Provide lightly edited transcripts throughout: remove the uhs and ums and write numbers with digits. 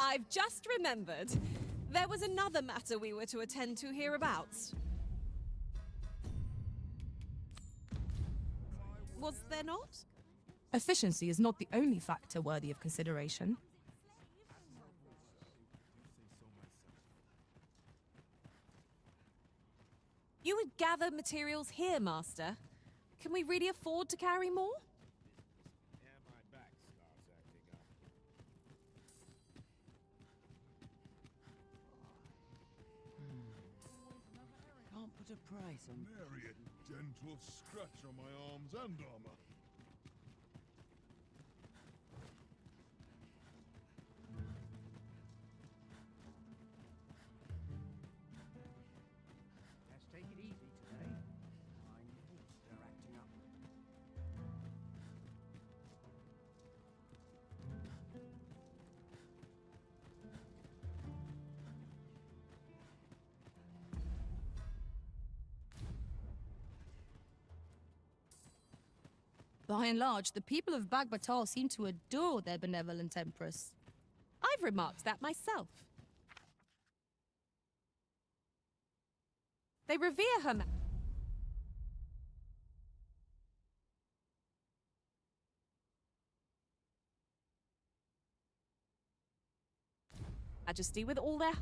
I've just remembered. There was another matter we were to attend to hereabouts. Was there not? Efficiency is not the only factor worthy of consideration. You would gather materials here, Master. Can we really afford to carry more? Can't put a price on... Nary a gentle scratch on my arms and armor. Let's take it easy today. I know they're acting up. By and large, the people of Bagbatal seem to adore their benevolent empress. I've remarked that myself. They revere her Majesty with all their...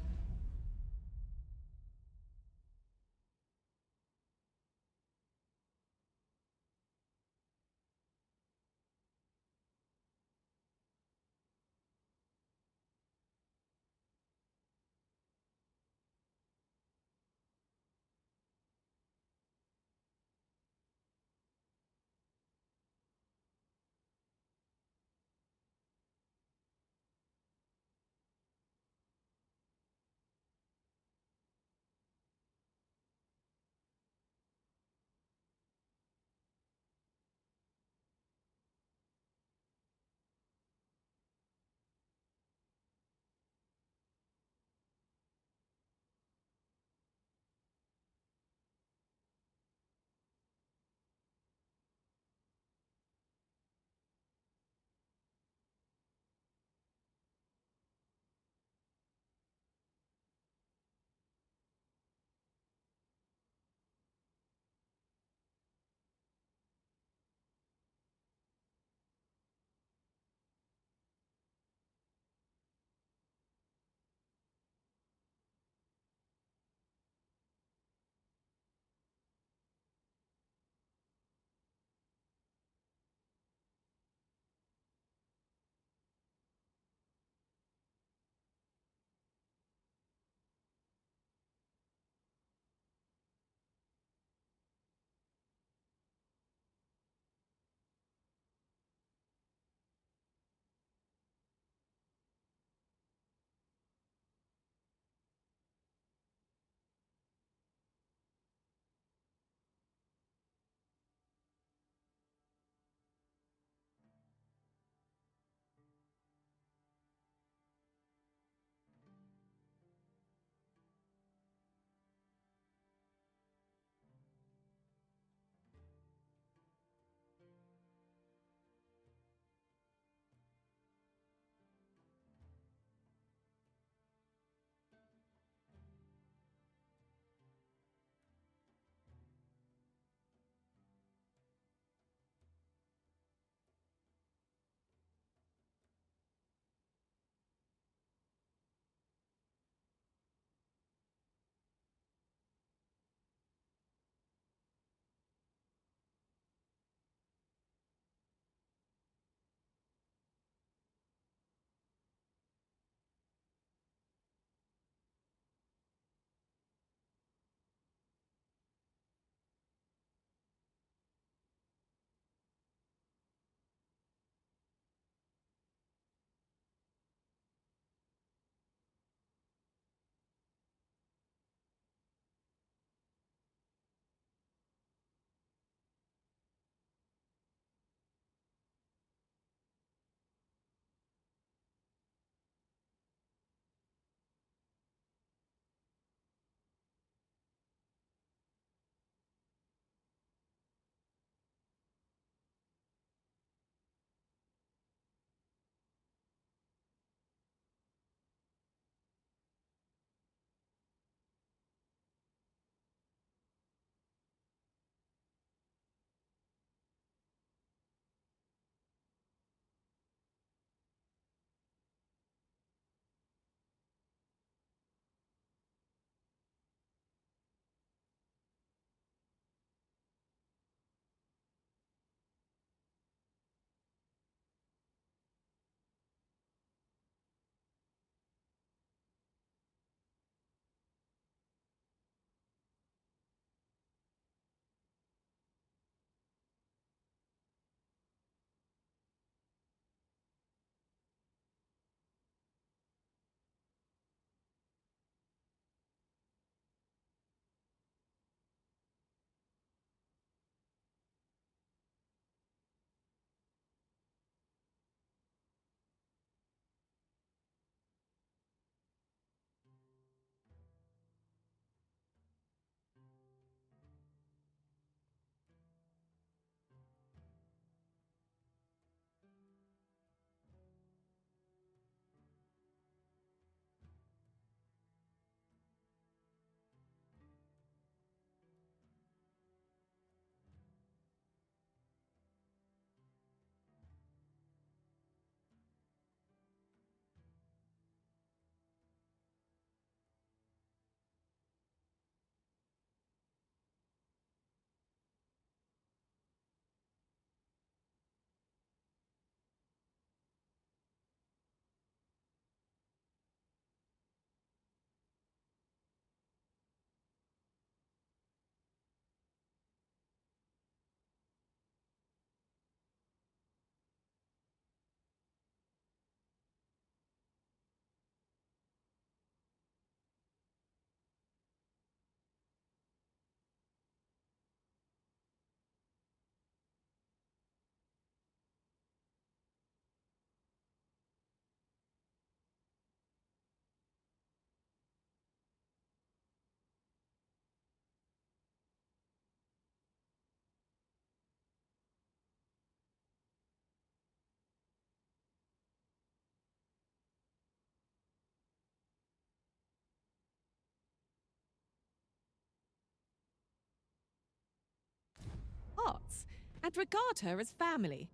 and regard her as family.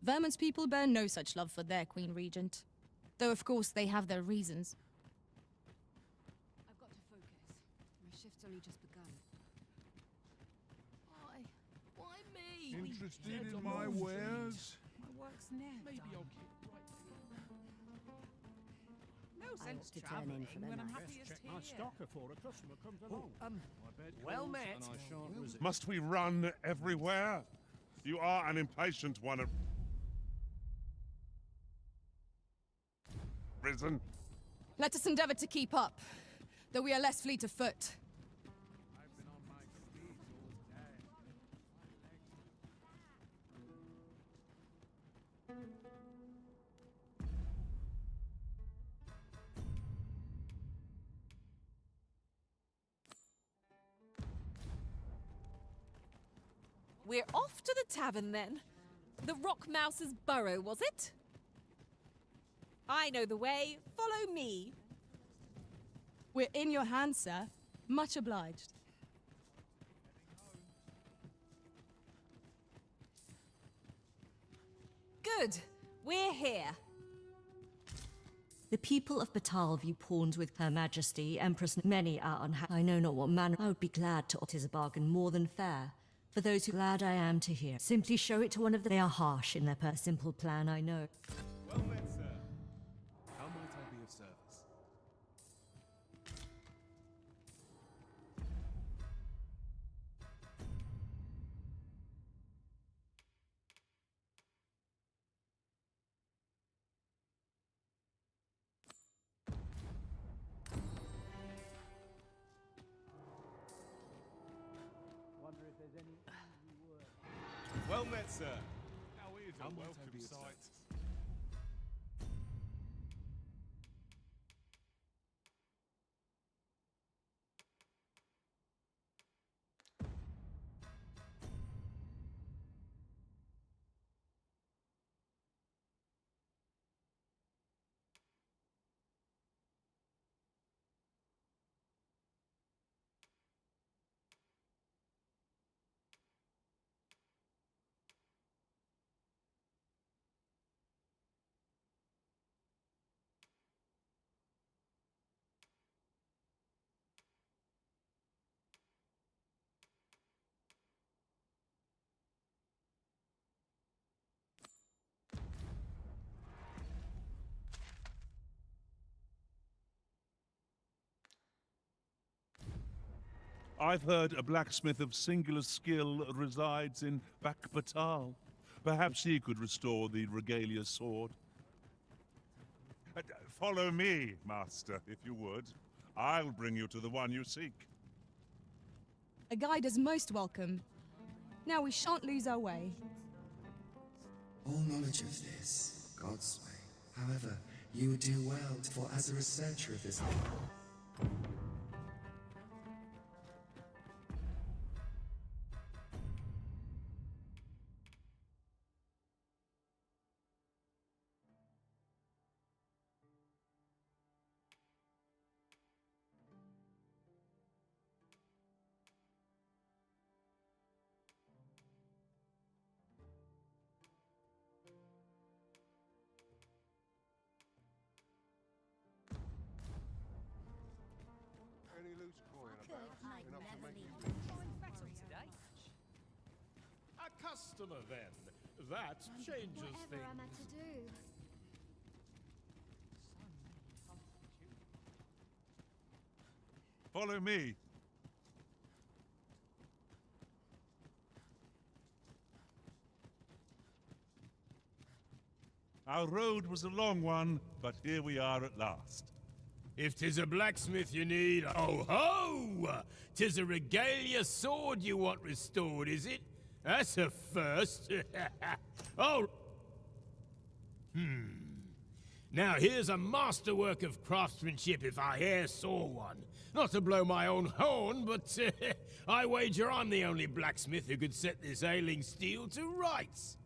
Vermon's people bear no such love for their Queen Regent. Though, of course, they have their reasons. I've got to focus. My shift's only just begun. Why me? Interested in my wares? My work's near Maybe done. I'll keep right. No I sense ought to turn travelling in for the when I'm night. happiest Check here. my stock before a customer comes along. Well met. And I shan't resist. Must we run everywhere? You are an impatient one. Risen. Let us endeavor to keep up, though we are less fleet of foot. I've been on my feet all day. We're off to the tavern then. The Rock Mouse's burrow, was it? I know the way. Follow me. We're in your hands, sir. Much obliged. Good. We're here. The people of Batal view pawns with Her Majesty, Empress. Many are unhappy. I know not what manner. I would be glad to. It is a bargain more than fair. For those who glad I am to hear. Simply show it to one of them. They are harsh in their simple plan, I know. Well met, sir. How might I be of service? Wonder if there's any easy work. Well met, sir. How is How a might I welcome be of sight? service? I've heard a blacksmith of singular skill resides in Batal. Perhaps he could restore the regalia sword. Follow me, master, if you would. I'll bring you to the one you seek. A guide is most welcome. Now we shan't lose our way. All knowledge of this, God's way. However, you would do well, for as a researcher of this... Any loose coin about? Enough to make you A customer, then. That changes Whatever am I to things. do? Follow me. Our road was a long one, but here we are at last. If 'tis a blacksmith you need, oh ho! 'Tis a regalia sword you want restored, is it? That's a first. Oh. Now here's a masterwork of craftsmanship if I e'er saw one. Not to blow my own horn, but I wager I'm the only blacksmith who could set this ailing steel to rights.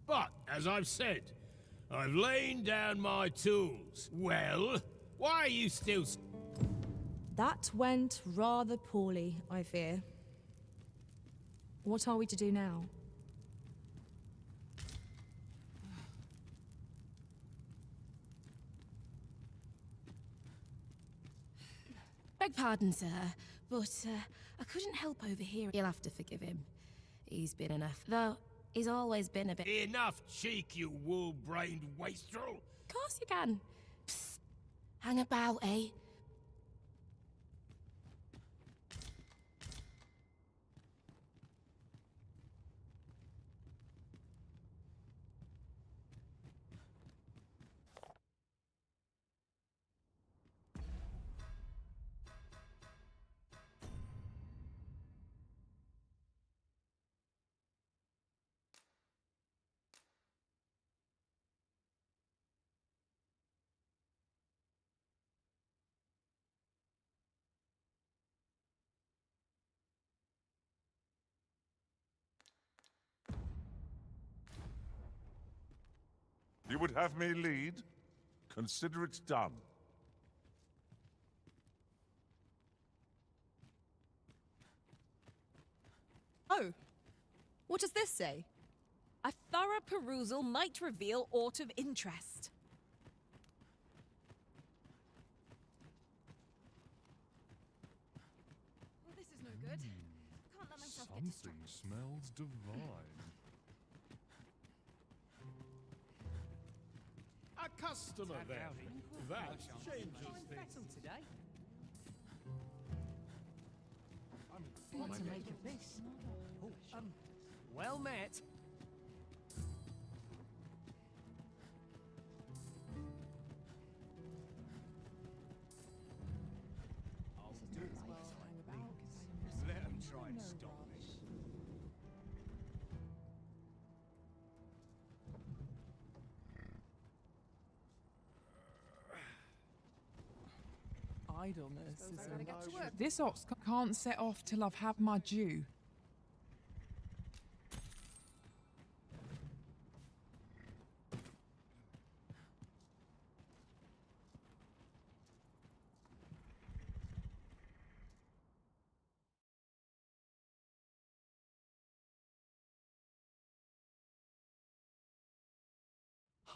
But, as I've said, I've lain down my tools. Well, Why are you still... That went rather poorly, I fear. What are we to do now? Beg pardon, sir, but I couldn't help overhearing. You'll have to forgive him. He's been enough, though he's always been a bit... Enough cheek, you wool-brained wastrel! Of course you can. Psst. Hang about, eh? You would have me lead? Consider it done. Oh, what does this say? A thorough perusal might reveal aught of interest. Well, this is no good. Can't let myself get Something distracted. smells divine. A customer then. That changes things. Today. What to make of this? Oh, well met. Let him try and stop this. Idleness is gotta get to work. This ox can't set off till I've had my due.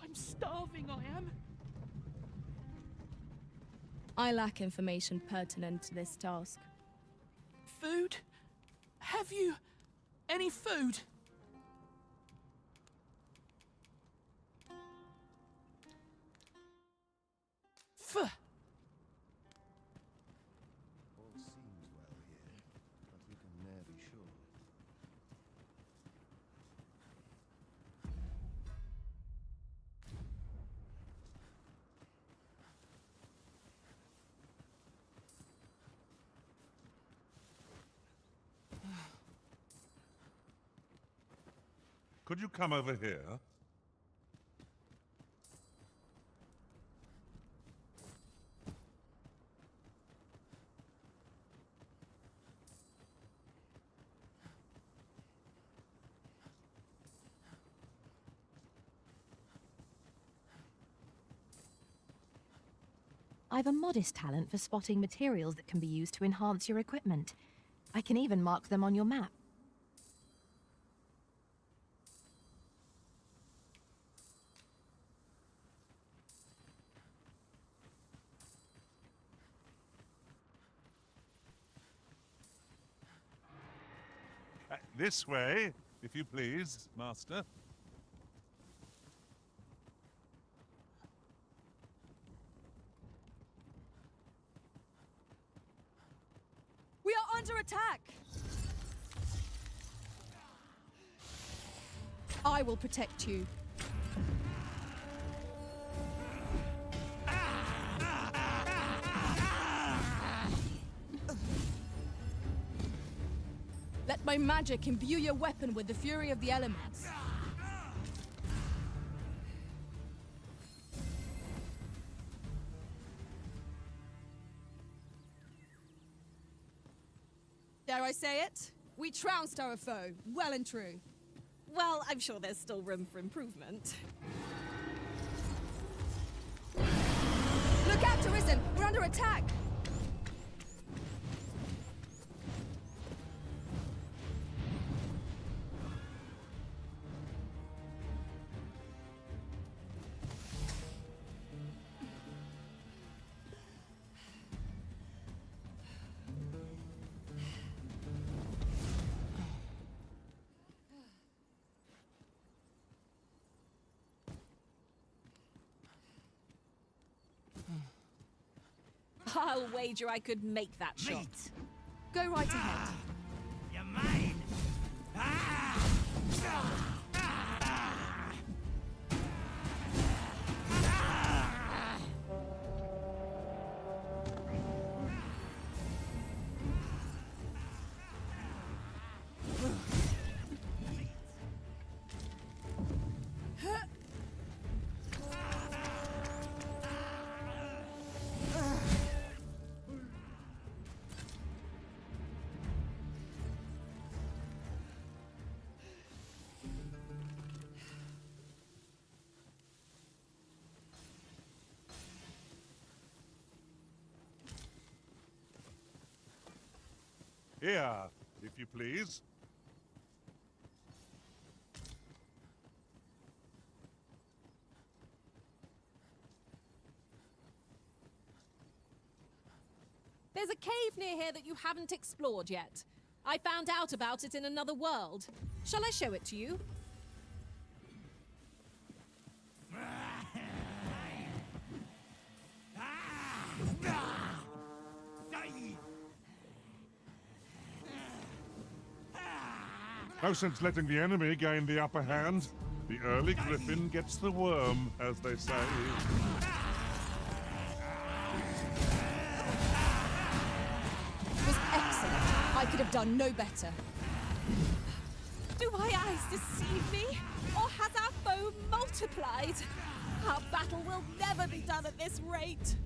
I'm starving, I am. I lack information pertinent to this task. Food? Have you any food? Phew. All seems well here, but we can ne'er be sure. Could you come over here? I've a modest talent for spotting materials that can be used to enhance your equipment. I can even mark them on your map. This way, if you please, Master. We are under attack! I will protect you. Let my magic imbue your weapon with the fury of the elements. Dare I say it? We trounced our foe, well and true. Well, I'm sure there's still room for improvement. Look out, Arisen! attack! I'll wager I could make that shot. Go right ahead. You're mine! Here, if you please. There's a cave near here that you haven't explored yet. I found out about it in another world. Shall I show it to you? No sense letting the enemy gain the upper hand. The early griffin gets the worm, as they say. It was excellent. I could have done no better. Do my eyes deceive me? Or has our foe multiplied? Our battle will never be done at this rate.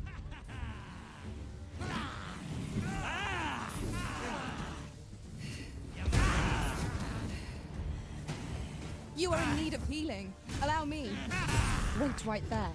You are in need of healing. Allow me. Wait right there.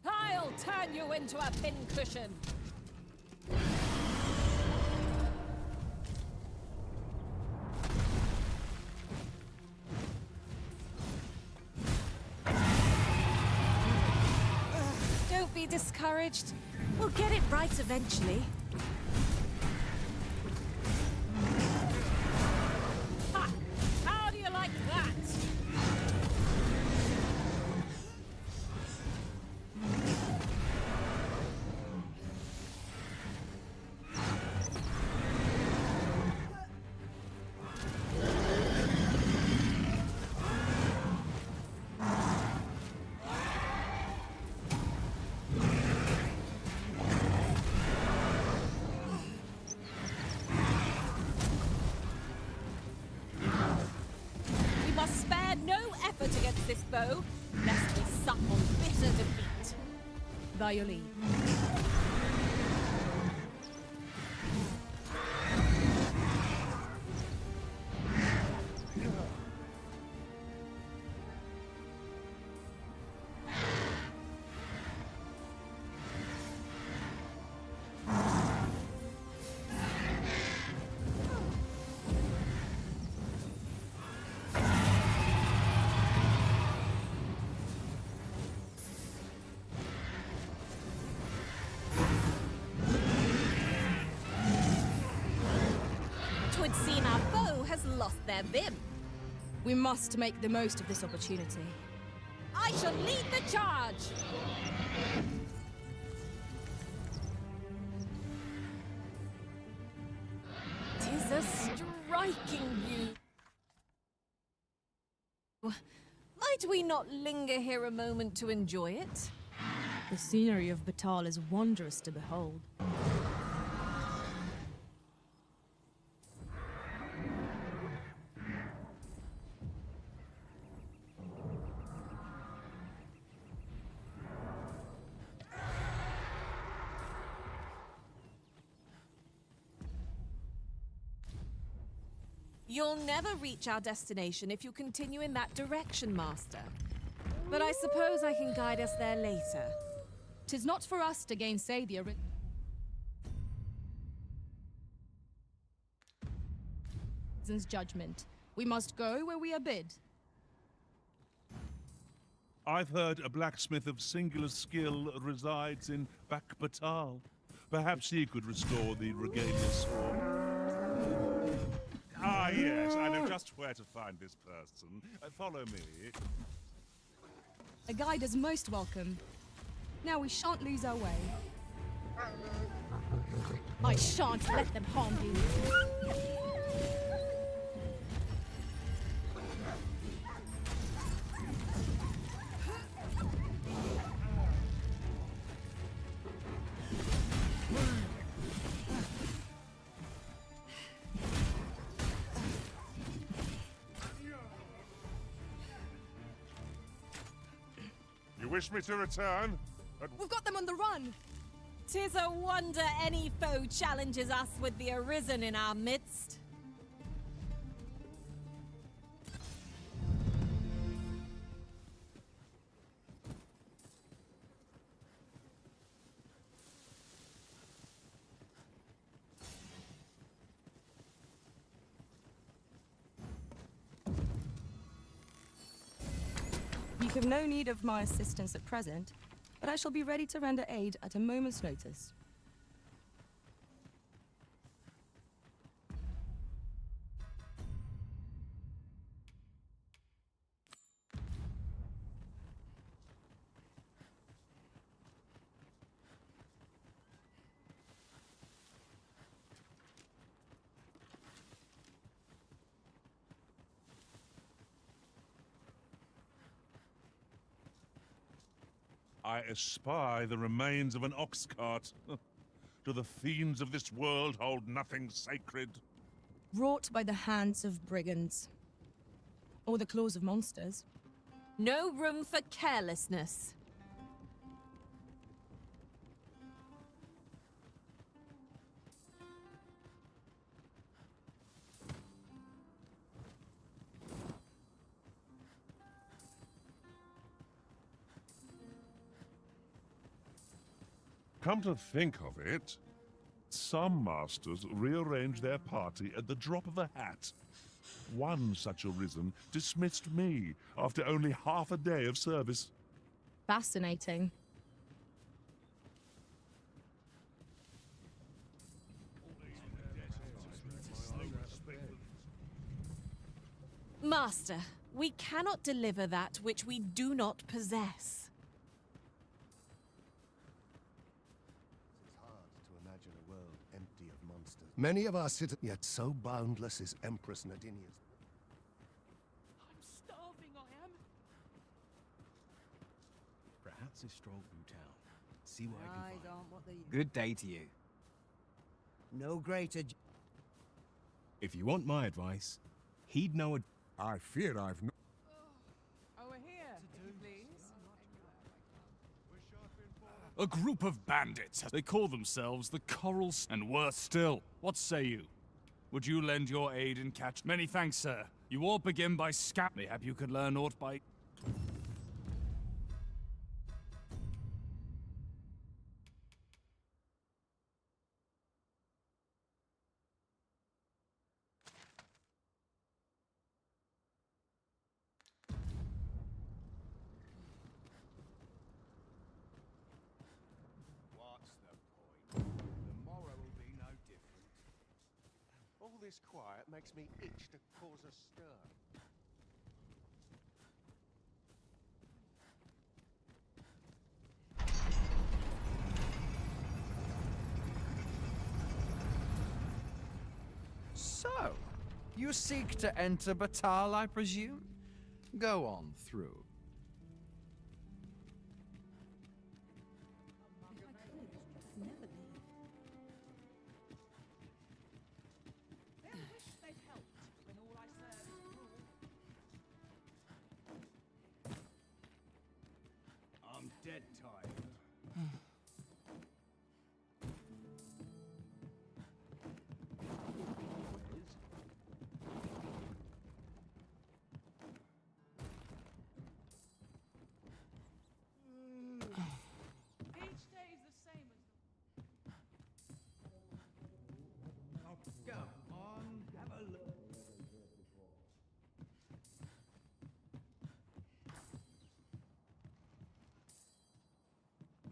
I'll turn you into a pincushion. Don't be discouraged. We'll get it right eventually. Ha! How do you like that? We must spare no effort against this foe, lest we sup on bitter defeat. By your leave. Twould seem our foe has lost their vim. We must make the most of this opportunity. I shall lead the charge! Tis a striking view. Might we not linger here a moment to enjoy it? The scenery of Batal is wondrous to behold. You'll never reach our destination if you continue in that direction, Master. But I suppose I can guide us there later. 'Tis not for us to gainsay the Arisen's judgment. We must go where we are bid. I've heard a blacksmith of singular skill resides in Batal. Perhaps he could restore the regalia sword. Ah, yes, I know just where to find this person. Follow me. A guide is most welcome. Now we shan't lose our way. I shan't let them harm you. You wish me to return? We've got them on the run. 'Tis a wonder any foe challenges us with the Arisen in our midst. You have no need of my assistance at present, but I shall be ready to render aid at a moment's notice. I espy the remains of an ox cart. Do the fiends of this world hold nothing sacred? Wrought by the hands of brigands. Or the claws of monsters. No room for carelessness. Come to think of it, some masters rearrange their party at the drop of a hat. One such Arisen dismissed me after only half a day of service. Fascinating. Master, we cannot deliver that which we do not possess. Many of our citizens, yet so boundless is Empress Nadinia's. I'm starving, I am. Perhaps a stroll through town. See what I can find. Good day to you. No greater. If you want my advice, heed no ad— I fear I've no... Over here, please. A group of bandits. They call themselves the Corals, and worse still. What say you? Would you lend your aid in catch? Many thanks, sir. You all begin by Mayhap you could learn aught by... All this quiet makes me itch to cause a stir. So, you seek to enter Batal, I presume? Go on through. I'm dead tired.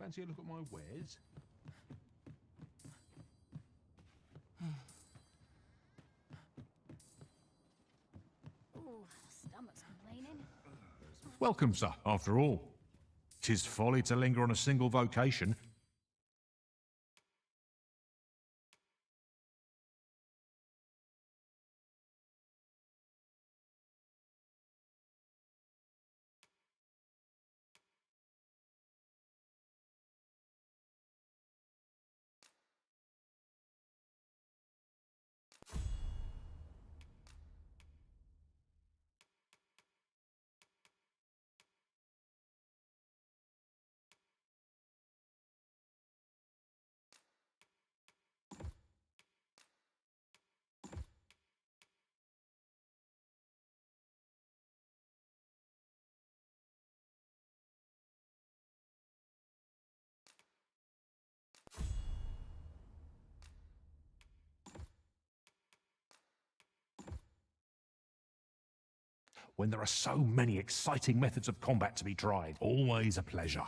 Fancy a look at my wares? Ooh, stomach's complaining. Welcome, sir, after all. 'Tis folly to linger on a single vocation. When there are so many exciting methods of combat to be tried, always a pleasure.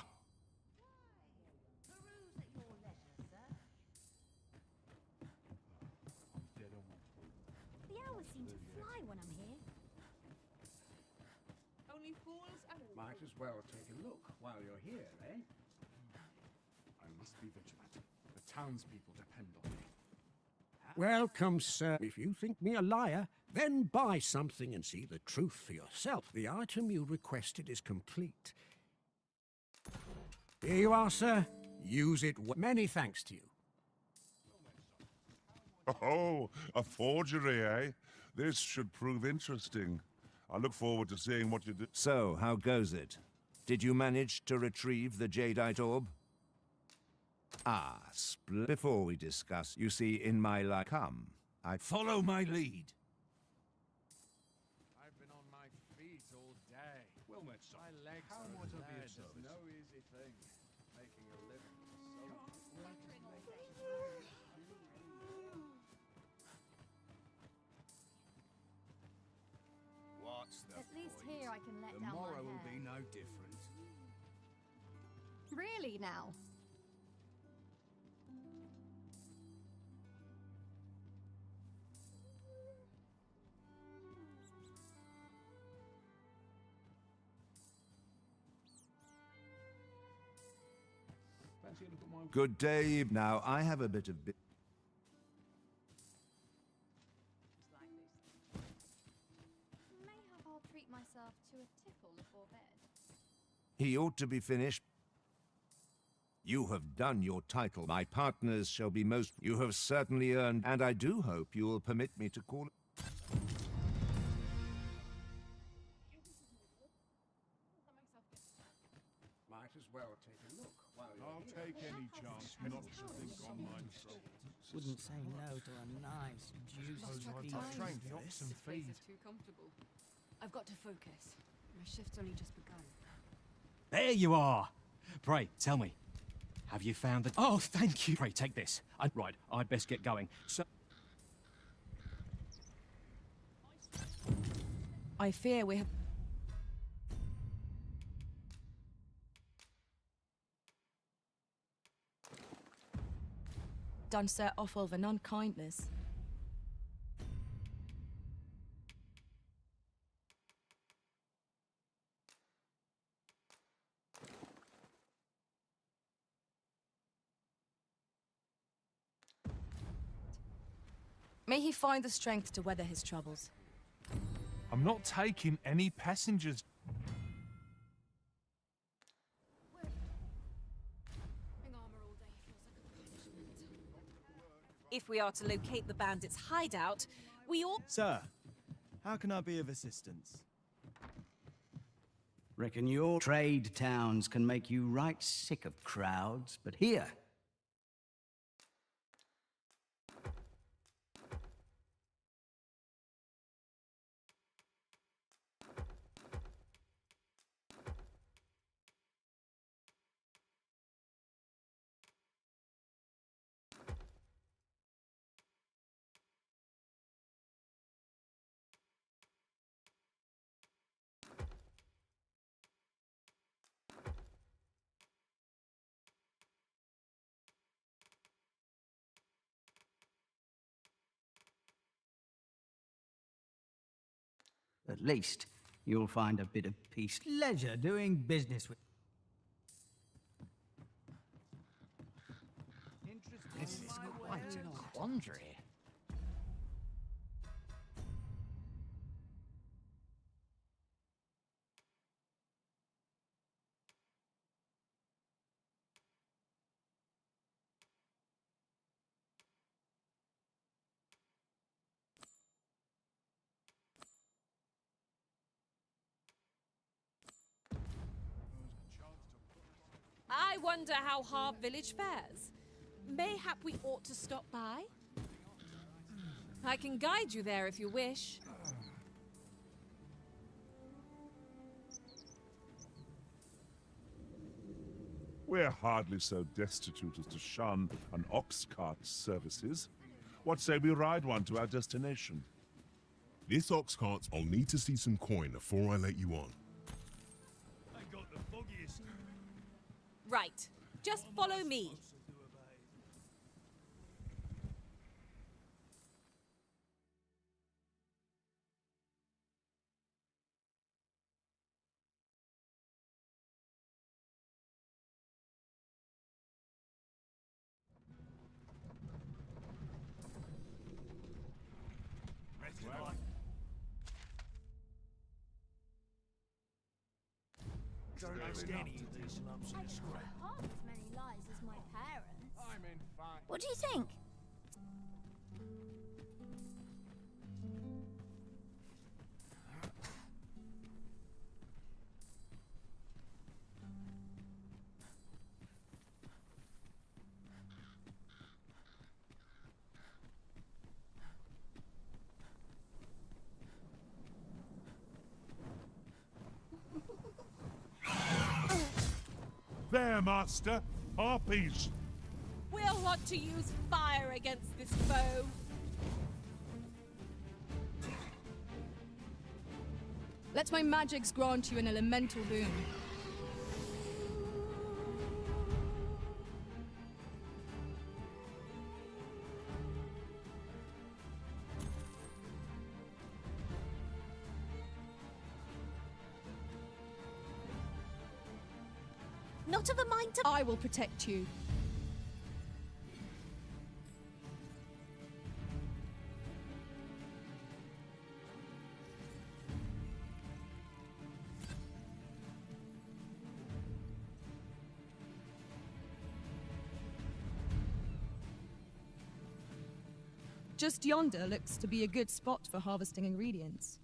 The hours seem to fly when I'm here. Only fools and Might as well take a look while you're here, eh? I must be vigilant. The townspeople depend on me. Welcome, sir. If you think me a liar, then buy something and see the truth for yourself. The item you requested is complete. Here you are, sir. Use it. Many thanks to you. Oh, a forgery, eh? This should prove interesting. I look forward to seeing what you do. So, how goes it? Did you manage to retrieve the jadeite orb? Ah, before we discuss, you see, in my life, come. Follow my lead. I've been on my feet all day. Well met, sir. My legs How are might I be of dead. service? It's no easy thing. Making a living is so... What's the At least point? here I can let down my Tomorrow will hair. be no different. Really now? Fancy a look at my... Good day. Now, I have a bit of... Mayhap I'll treat myself to a tipple before bed. He ought to be finished. You have done your title. My partners shall be most... You have certainly earned, and I do hope you will permit me to call... Might as well take a look while you're I'll here. take any chance not to think on my soul. Wouldn't say no to a nice, juicy piece. trained the oxen This place feed. is too comfortable. I've got to focus. My shift's only just begun. There you are! Pray, tell me. Have you found the... Oh, thank you! Pray, take this. Right, I'd best get going. So... I fear we have... done Sir Offal an unkindness. May he find the strength to weather his troubles. I'm not taking any passengers. Wearing armor all day feels like a punishment. If we are to locate the bandits' hideout, we ought... Sir, how can I be of assistance? Reckon your trade towns can make you right sick of crowds, but here, At least you'll find a bit of peace. Pleasure doing business with... This is quite a quandary. I wonder how Harv Village fares. Mayhap we ought to stop by? I can guide you there if you wish. We're hardly so destitute as to shun an ox cart's services. What say we ride one to our destination? This ox cart, I'll need to see some coin before I let you on. I got the foggiest. Right. Just follow me. Don't ask any of these lumps of scrap. Half as many lies as my parents. I'm in fine. What do you think? There, master! Harpies! We'll want to use fire against this foe. Let my magics grant you an elemental boon. Not of a mind to... I will protect you. Just yonder looks to be a good spot for harvesting ingredients.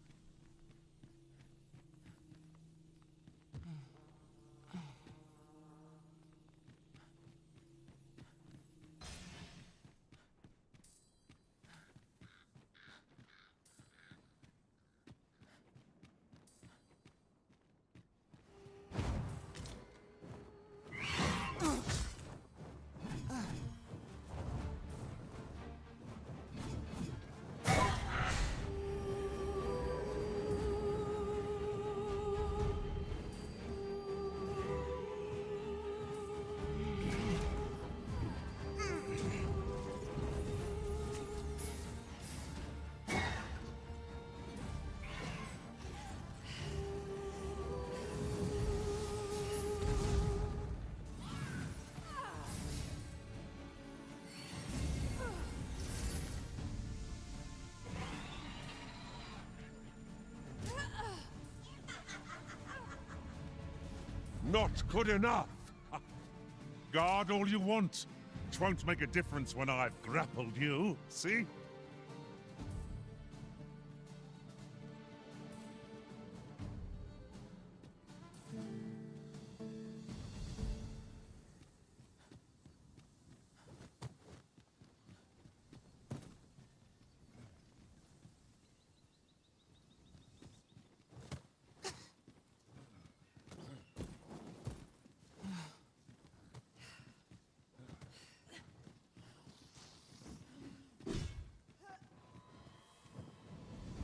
Not good enough! Guard all you want. It won't make a difference when I've grappled you, see?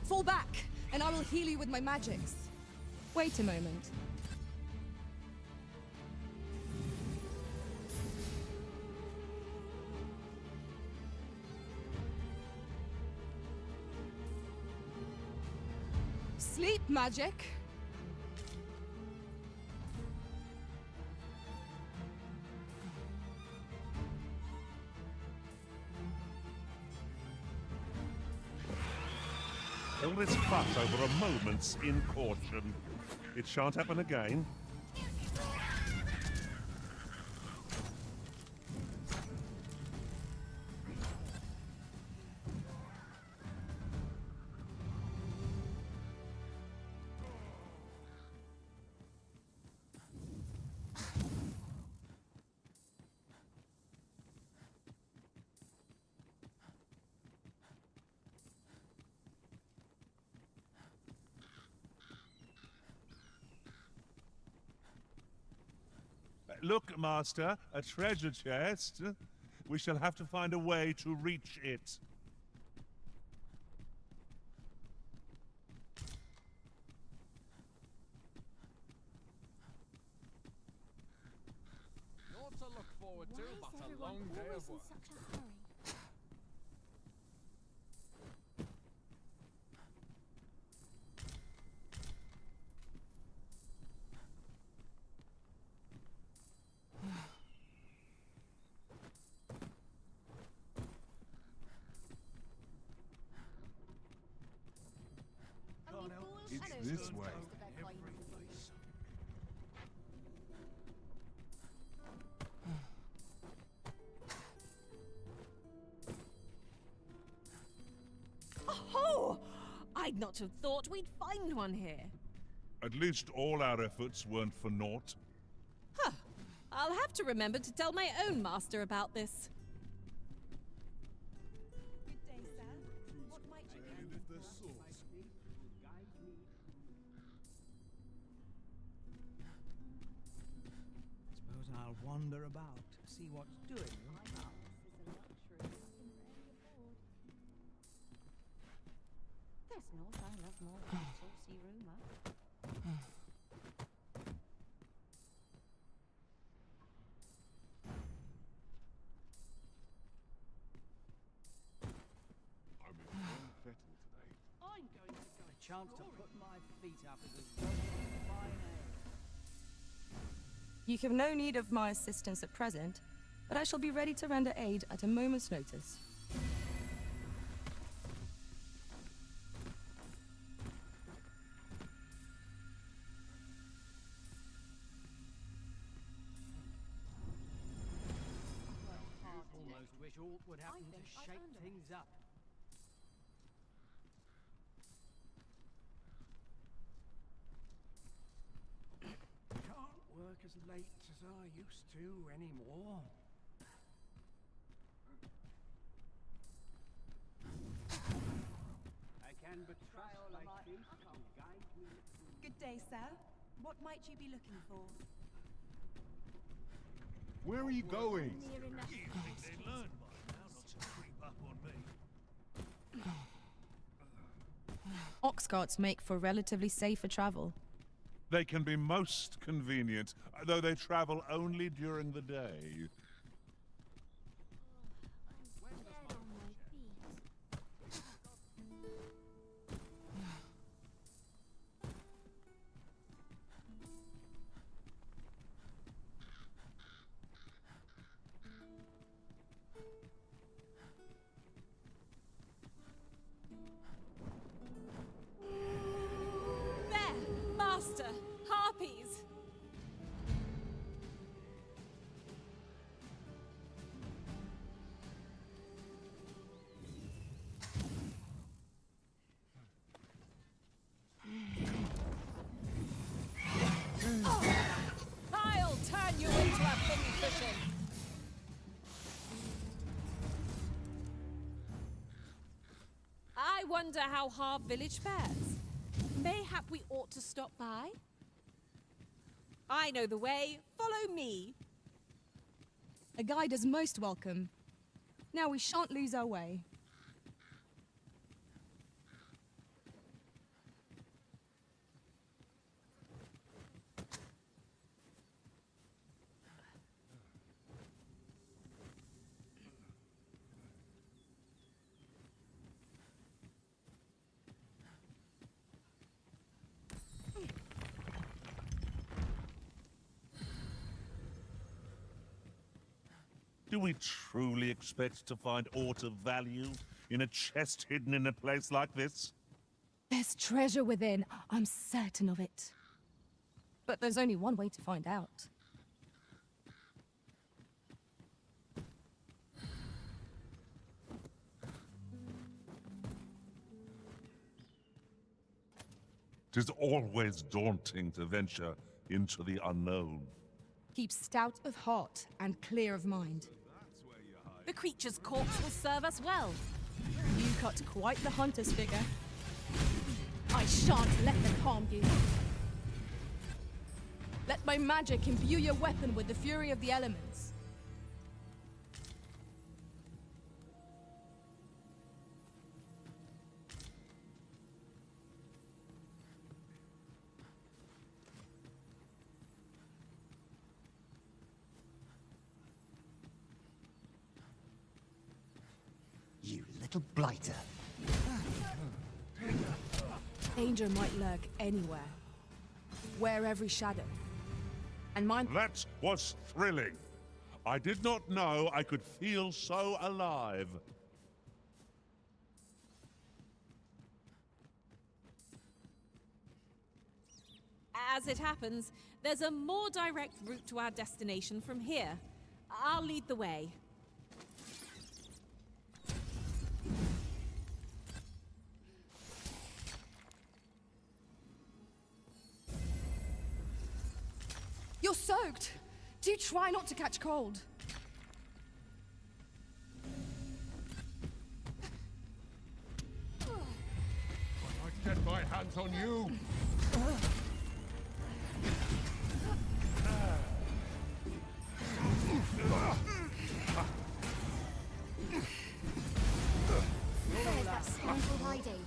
Fall back, and I will heal you with my magics. Wait a moment. Sleep Magic? All this fuss over a moment's incaution. It shan't happen again. Look, Master, a treasure chest. We shall have to find a way to reach it. Naught to look forward to, but a long day of work. Such a hurry. It's this way. Oh! I'd not have thought we'd find one here. At least all our efforts weren't for naught. Huh. I'll have to remember to tell my own master about this. Good day, sir. What might you be looking for? Suppose I'll wander about, see what's doing about. There's naught I love more than a saucy rumour. I'm in one fettle today. I'm going to go a chance to put my feet up as a fine ale. You have no need of my assistance at present, but I shall be ready to render aid at a moment's notice. Almost wish aught would happen to shake things up. Can't work as late as I used to anymore. I can betray all of my feet to guide me. Good day, sir. What might you be looking for? Where are you going? Near enough. They learned by now not to creep up on me. Ox carts make for relatively safer travel. They can be most convenient, though they travel only during the day. Dead on my feet. There! Master! Harpies! I'll turn you into a pincushion! I wonder how Harp Village fares. Mayhap we ought to stop by? I know the way. Follow me. A guide is most welcome. Now we shan't lose our way. Do we truly expect to find aught of value in a chest hidden in a place like this? There's treasure within, I'm certain of it. But there's only one way to find out. Tis always daunting to venture into the unknown. Keep stout of heart and clear of mind. The creature's corpse will serve us well. You cut quite the hunter's figure. I shan't let them harm you. Let my magic imbue your weapon with the fury of the elements. You little blighter. Danger might lurk anywhere. Wear every shadow. And mine— That was thrilling. I did not know I could feel so alive. As it happens, there's a more direct route to our destination from here. I'll lead the way. You're soaked! Do try not to catch cold. I get my hands on you! Where's that scoundrel hiding?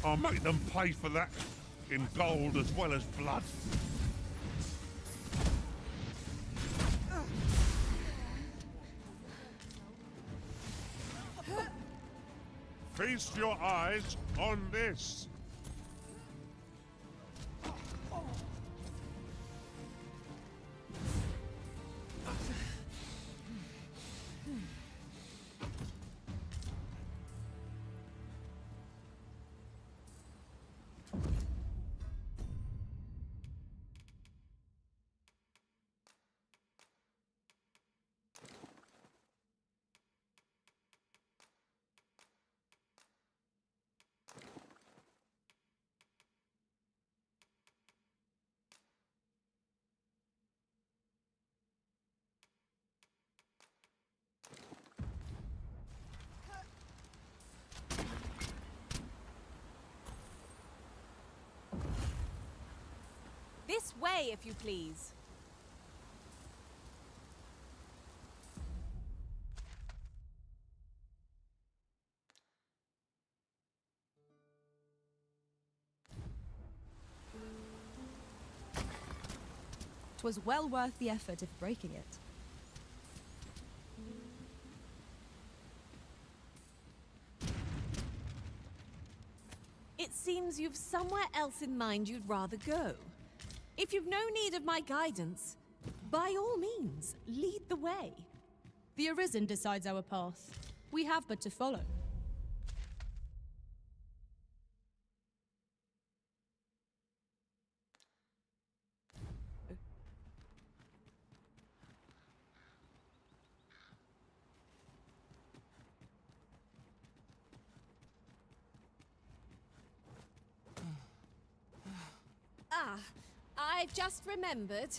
I'll make them pay for that in gold as well as blood. Feast your eyes on this. This way, if you please. Twas well worth the effort of breaking it. It seems you've somewhere else in mind you'd rather go. If you've no need of my guidance, by all means, lead the way. The Arisen decides our path. We have but to follow. Ah, I've just remembered.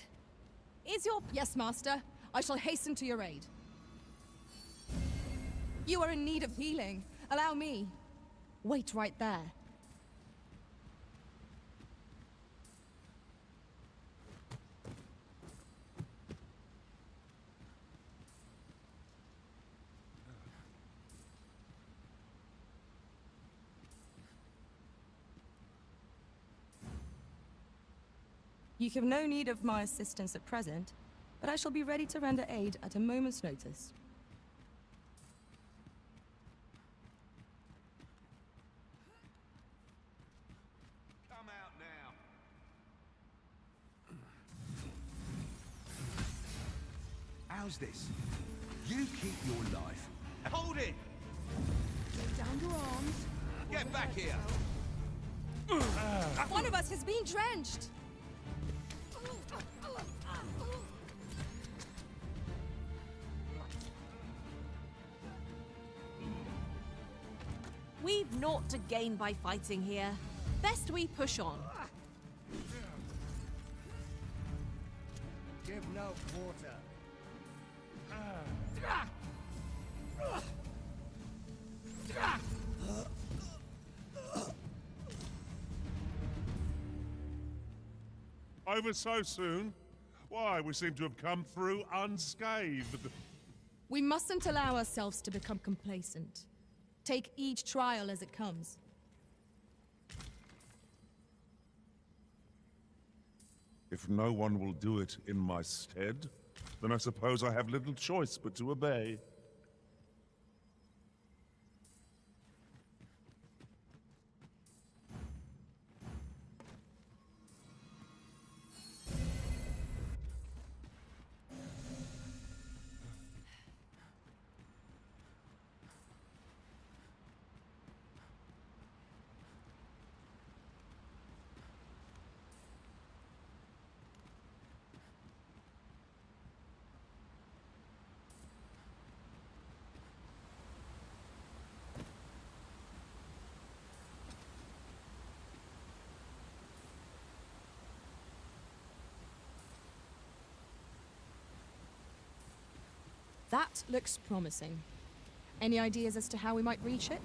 Is your— Yes, Master. I shall hasten to your aid. You are in need of healing. Allow me. Wait right there. You have no need of my assistance at present, but I shall be ready to render aid at a moment's notice. Come out now. How's this? You keep your life. Hold it! Down your arms. Get back here! One of us has been drenched! We've naught to gain by fighting here. Best we push on. Give no quarter. Over so soon? Why, we seem to have come through unscathed. We mustn't allow ourselves to become complacent. Take each trial as it comes. If no one will do it in my stead, then I suppose I have little choice but to obey. That looks promising. Any ideas as to how we might reach it?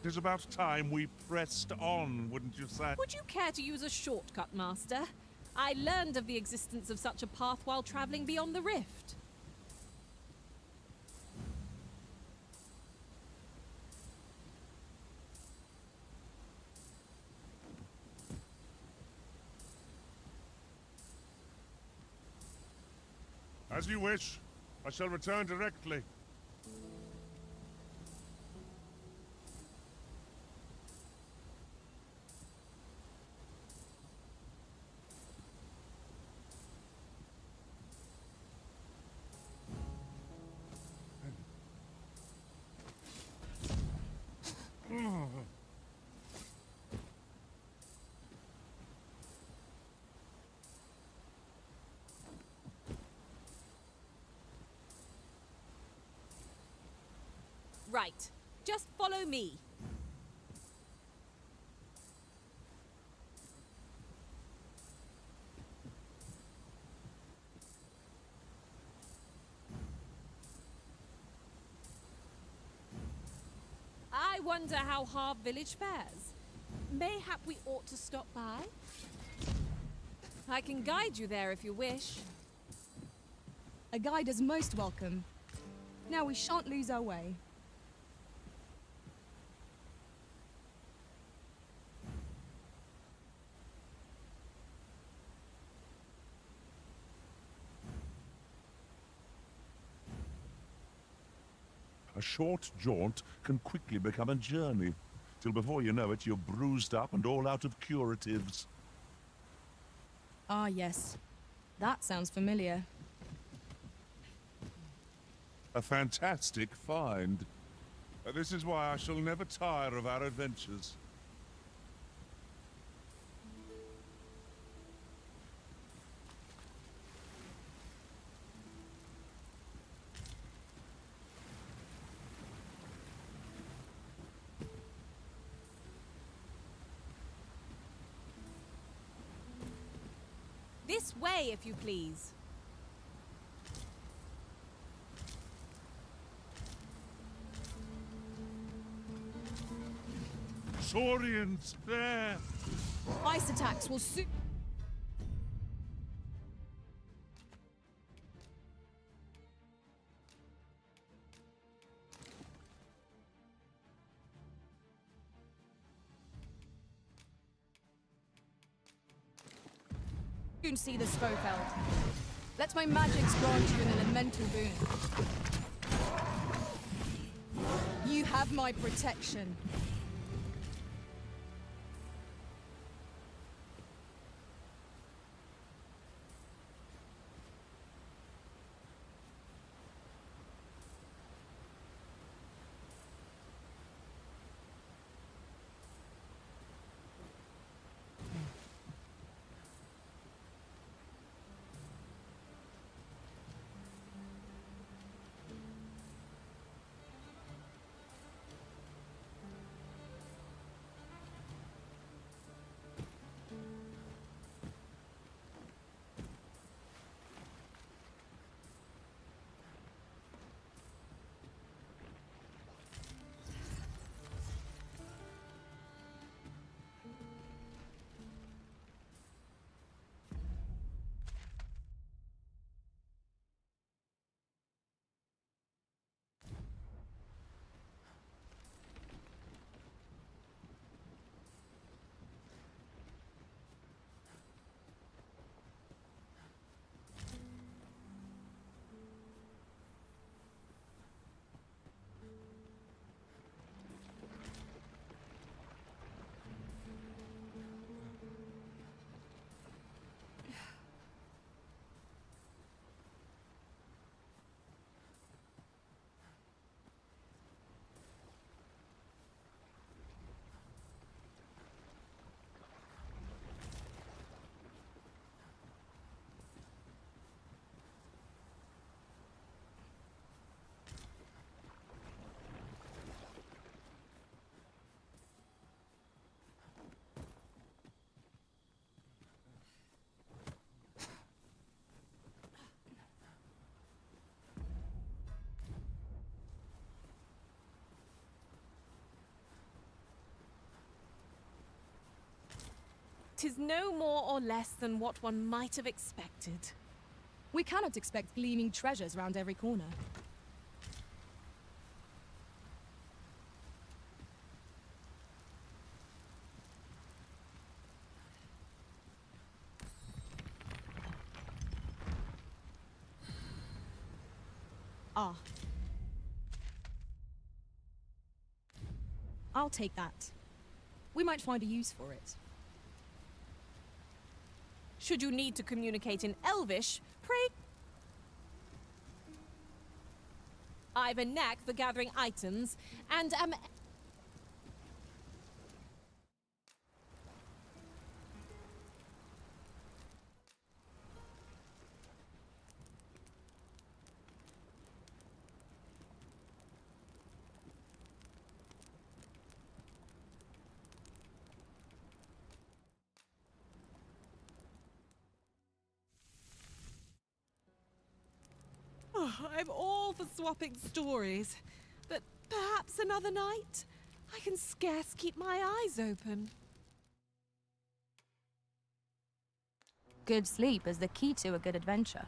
It is about time we pressed on, wouldn't you say? Would you care to use a shortcut, Master? I learned of the existence of such a path while traveling beyond the rift. As you wish. I shall return directly. Right. Just follow me. I wonder how Harv Village fares. Mayhap we ought to stop by? I can guide you there if you wish. A guide is most welcome. Now we shan't lose our way. A short jaunt can quickly become a journey, till before you know it, you're bruised up and all out of curatives. Ah, yes. That sounds familiar. A fantastic find. This is why I shall never tire of our adventures. This way, if you please. Saurians, there! Ice attacks will soon see the Skofeld. Let my magics grant you an elemental boon. You have my protection. Tis no more or less than what one might have expected. We cannot expect gleaming treasures round every corner. Ah. I'll take that. We might find a use for it. Should you need to communicate in Elvish, pray... I've a knack for gathering items, and am... Oh, I'm all for swapping stories, but perhaps another night? I can scarce keep my eyes open. Good sleep is the key to a good adventure.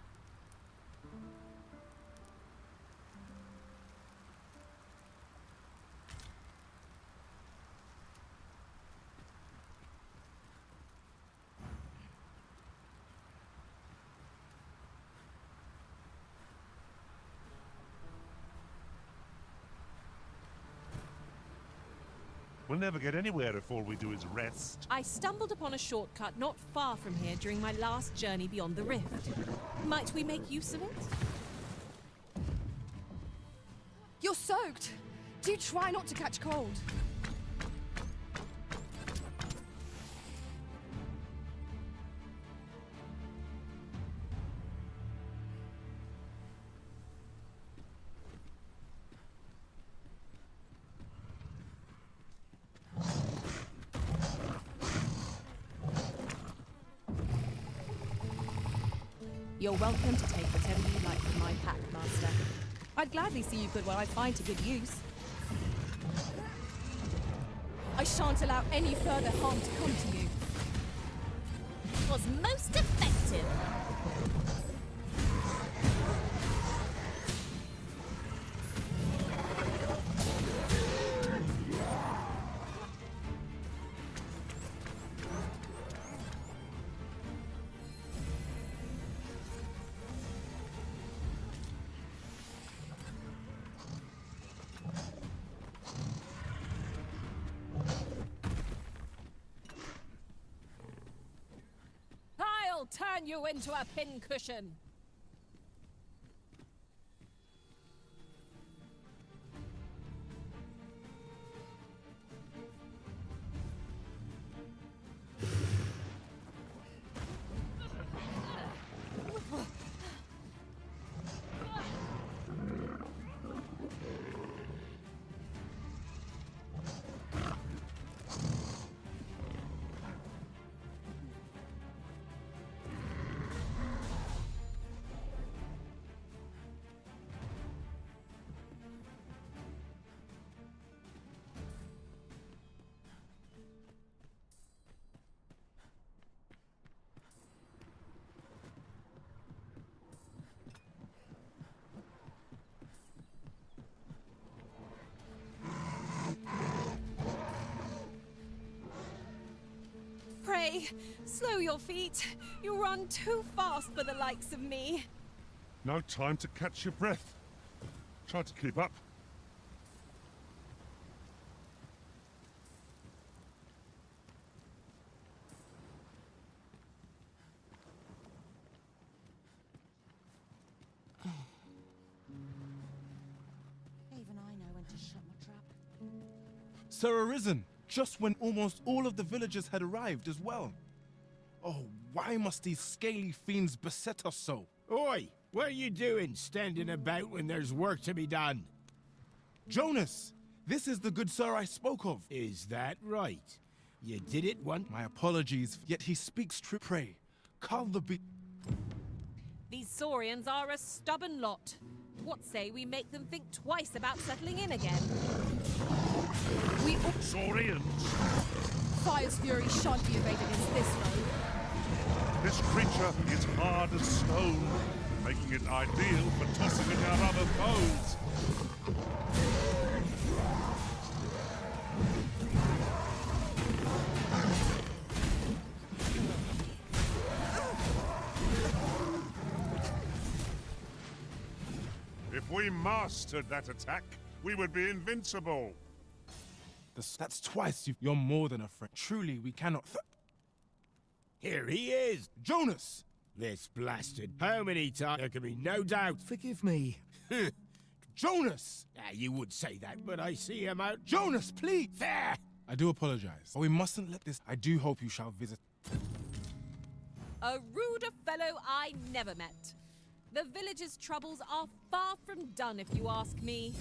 We'll never get anywhere if all we do is rest. I stumbled upon a shortcut not far from here during my last journey beyond the rift. Might we make use of it? You're soaked! Do try not to catch cold. You're welcome to take whatever you like from my pack, Master. I'd gladly see you put what I find to good use. I shan't allow any further harm to come to you. Was most effective. turn you into a pincushion. Pray, slow your feet. You run too fast for the likes of me. No time to catch your breath. Try to keep up. Even I know when to shut my trap. Sir Arisen, just when almost all of the villagers had arrived as well. Oh, why must these scaly fiends beset us so? Oi! What are you doing, standing about when there's work to be done? Jonas! This is the good sir I spoke of. Is that right? You did it once. My apologies, yet he speaks true. Pray, call the These Saurians are a stubborn lot. What say we make them think twice about settling in again? We all... Saurians! Fire's fury shan't be evaded against this road. This creature is hard as stone, making it ideal for tossing it out other foes. If we mastered that attack, we would be invincible. That's twice you're more than a friend. Truly, we cannot... Here he is! Jonas! This blasted. How many times? There can be no doubt. Forgive me. Jonas! You would say that, but I see him out. Jonas, please! There! I do apologize. But we mustn't let this... I do hope you shall visit... A ruder fellow I never met. The village's troubles are far from done, if you ask me.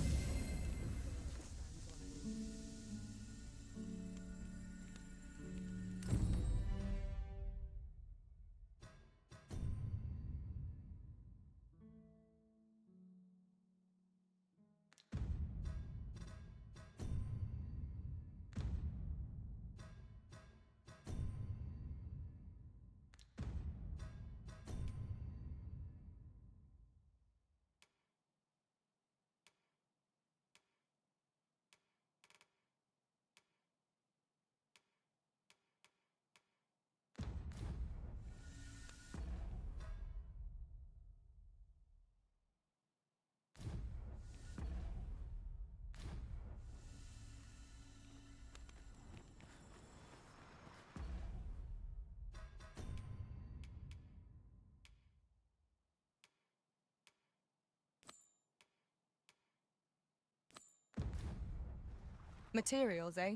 Materials, eh?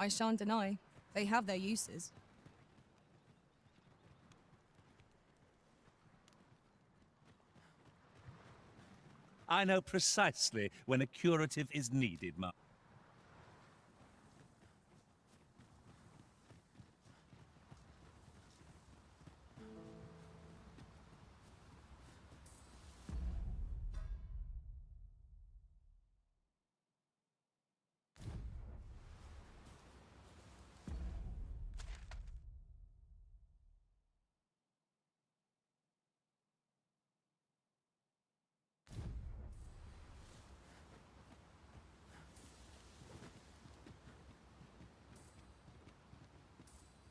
I shan't deny. They have their uses. I know precisely when a curative is needed, Ma.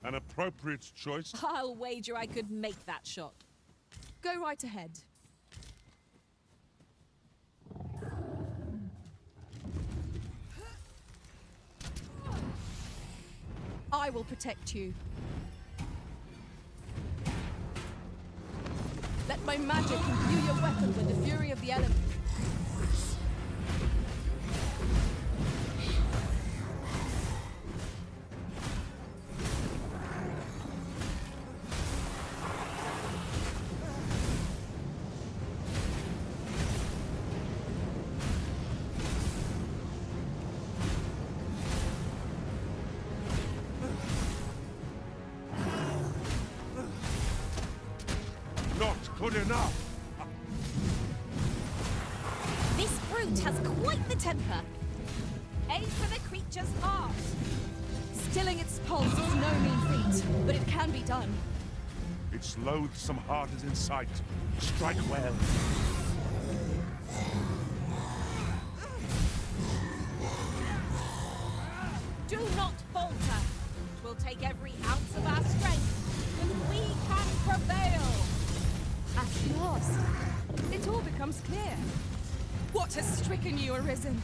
An appropriate choice. I'll wager I could make that shot. Go right ahead. I will protect you. Let my magic imbue your weapon with the fury of the elements. Good enough! This brute has quite the temper. Aim for the creature's heart. Stilling its pulse is no mean feat, but it can be done. Its loathsome heart is in sight. Strike well. Do not falter. It will take every ounce of our strength, but we can prevail. At last, it all becomes clear. What has stricken you, Arisen?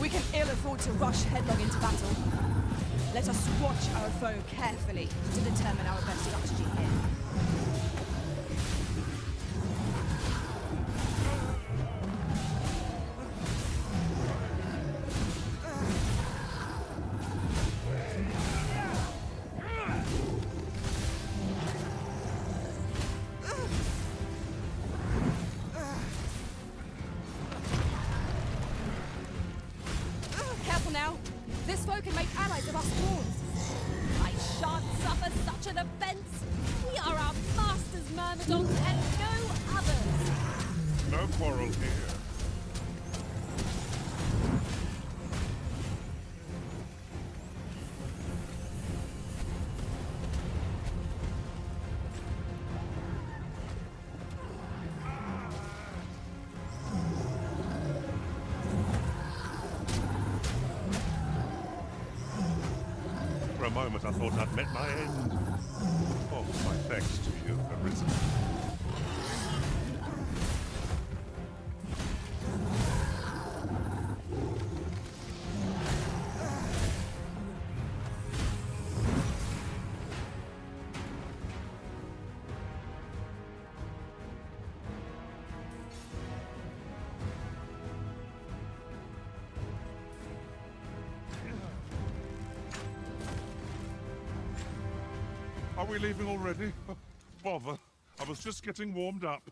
We can ill afford to rush headlong into battle. Let us watch our foe carefully to determine our best strategy here. Careful now. This foe can make allies of us pawns. I shan't suffer such an offense. We are our master's myrmidons and no others. No quarrel here. For a moment I thought I'd met my end. Oh, my thanks to you, Arisen. Are we leaving already? Oh, bother. I was just getting warmed up.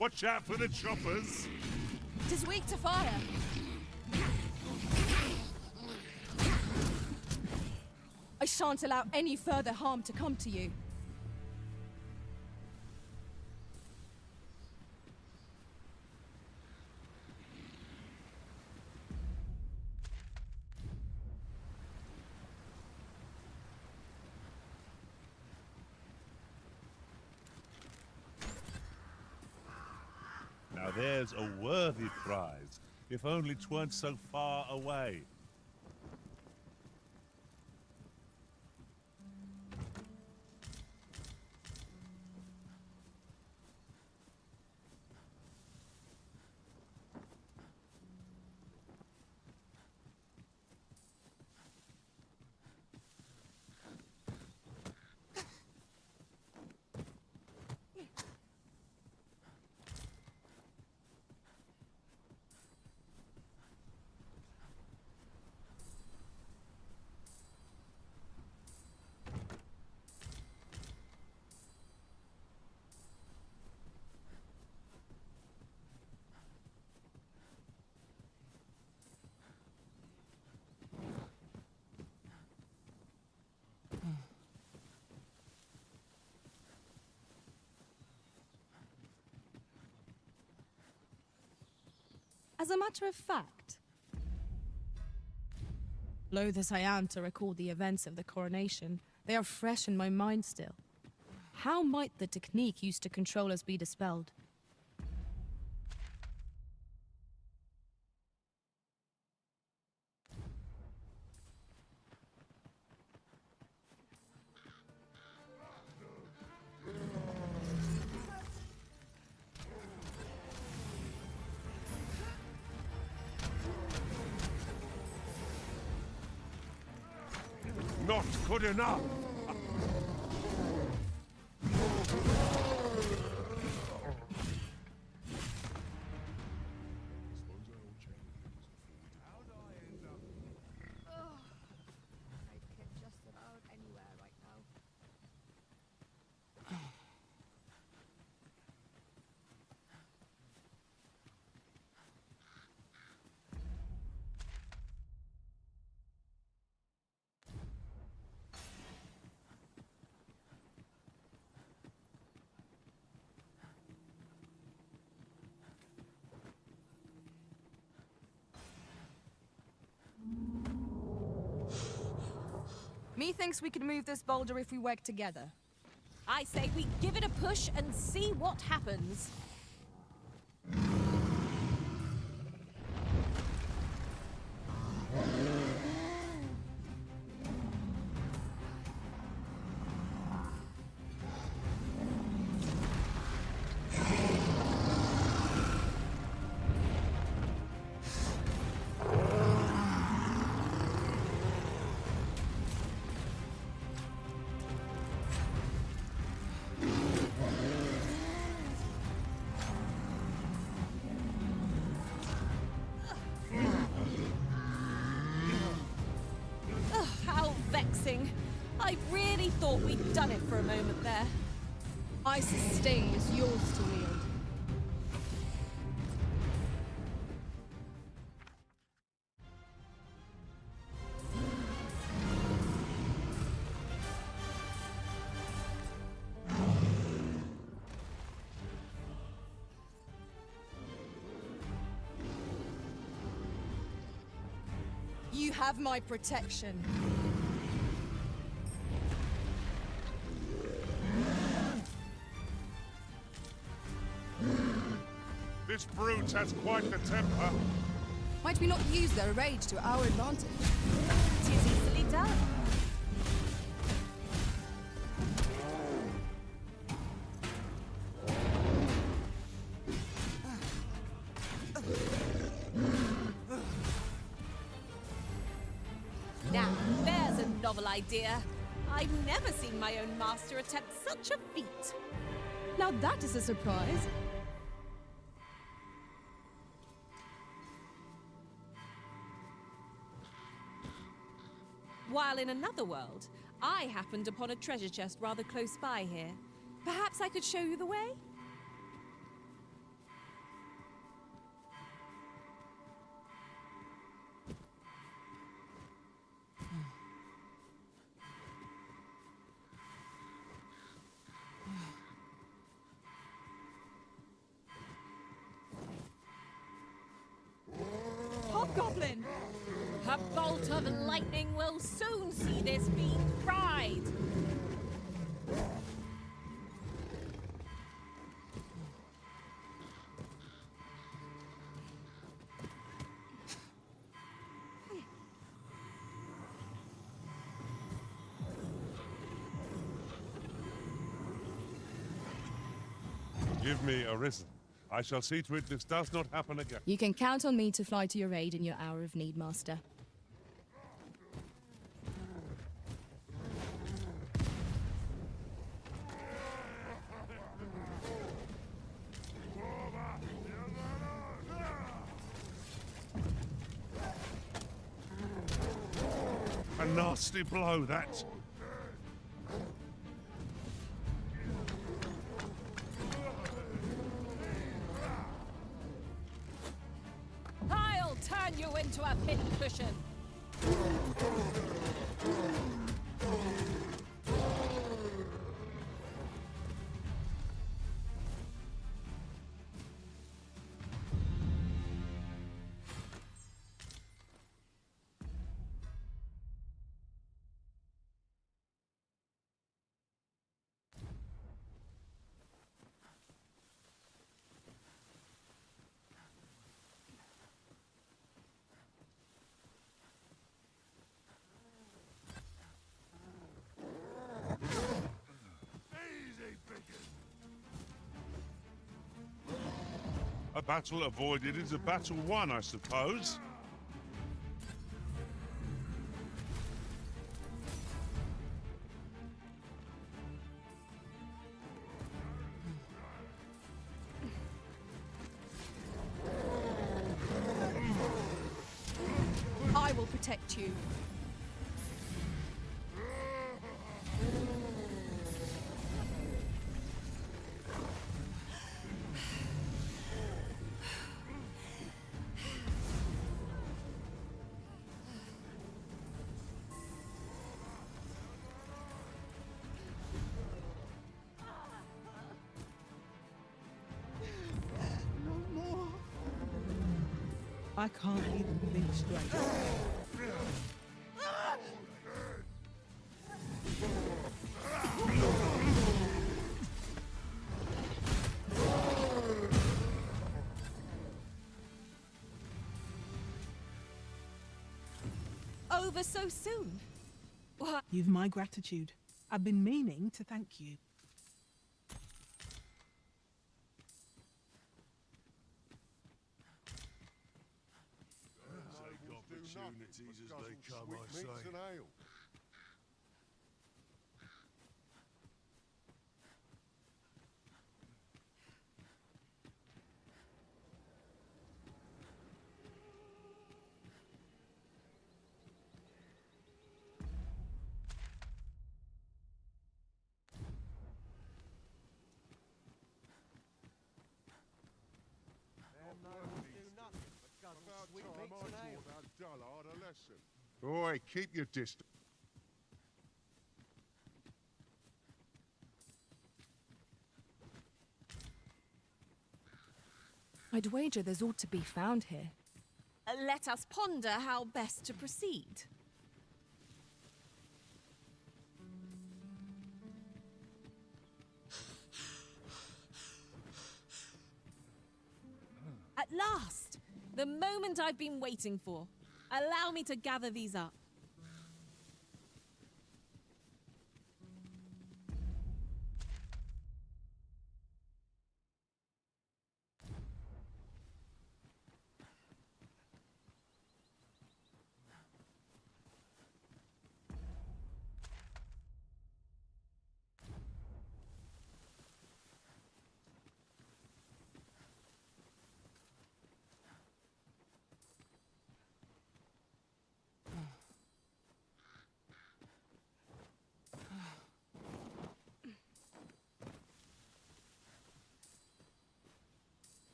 Watch out for the choppers! It is weak to fire. I shan't allow any further harm to come to you. there's a worthy prize, if only 'tweren't so far away. As a matter of fact, loath as I am to recall the events of the coronation, they are fresh in my mind still. How might the technique used to control us be dispelled? Not good enough! Methinks we could move this boulder if we work together. I say we give it a push and see what happens. I really thought we'd done it for a moment there. Ice's sting is yours to wield. You have my protection. This brute has quite the temper. Might we not use their rage to our advantage? 'Tis easily done. Now, there's a novel idea. I've never seen my own master attempt such a feat. Now that is a surprise. While in another world, I happened upon a treasure chest rather close by here. Perhaps I could show you the way? Hobgoblin! A bolt of lightning will soon see this fiend ride. Forgive me, Arisen. I shall see to it this does not happen again. You can count on me to fly to your aid in your hour of need, Master. A nasty blow, that. I'll turn you into a pincushion. A battle avoided is a battle won, I suppose. I will protect you. I can't even think straight. Over so soon? What? You've my gratitude. I've been meaning to thank you. Opportunities as they come, I say. Oi, keep your distance. I'd wager there's ought to be found here. Let us ponder how best to proceed. At last! The moment I've been waiting for. Allow me to gather these up.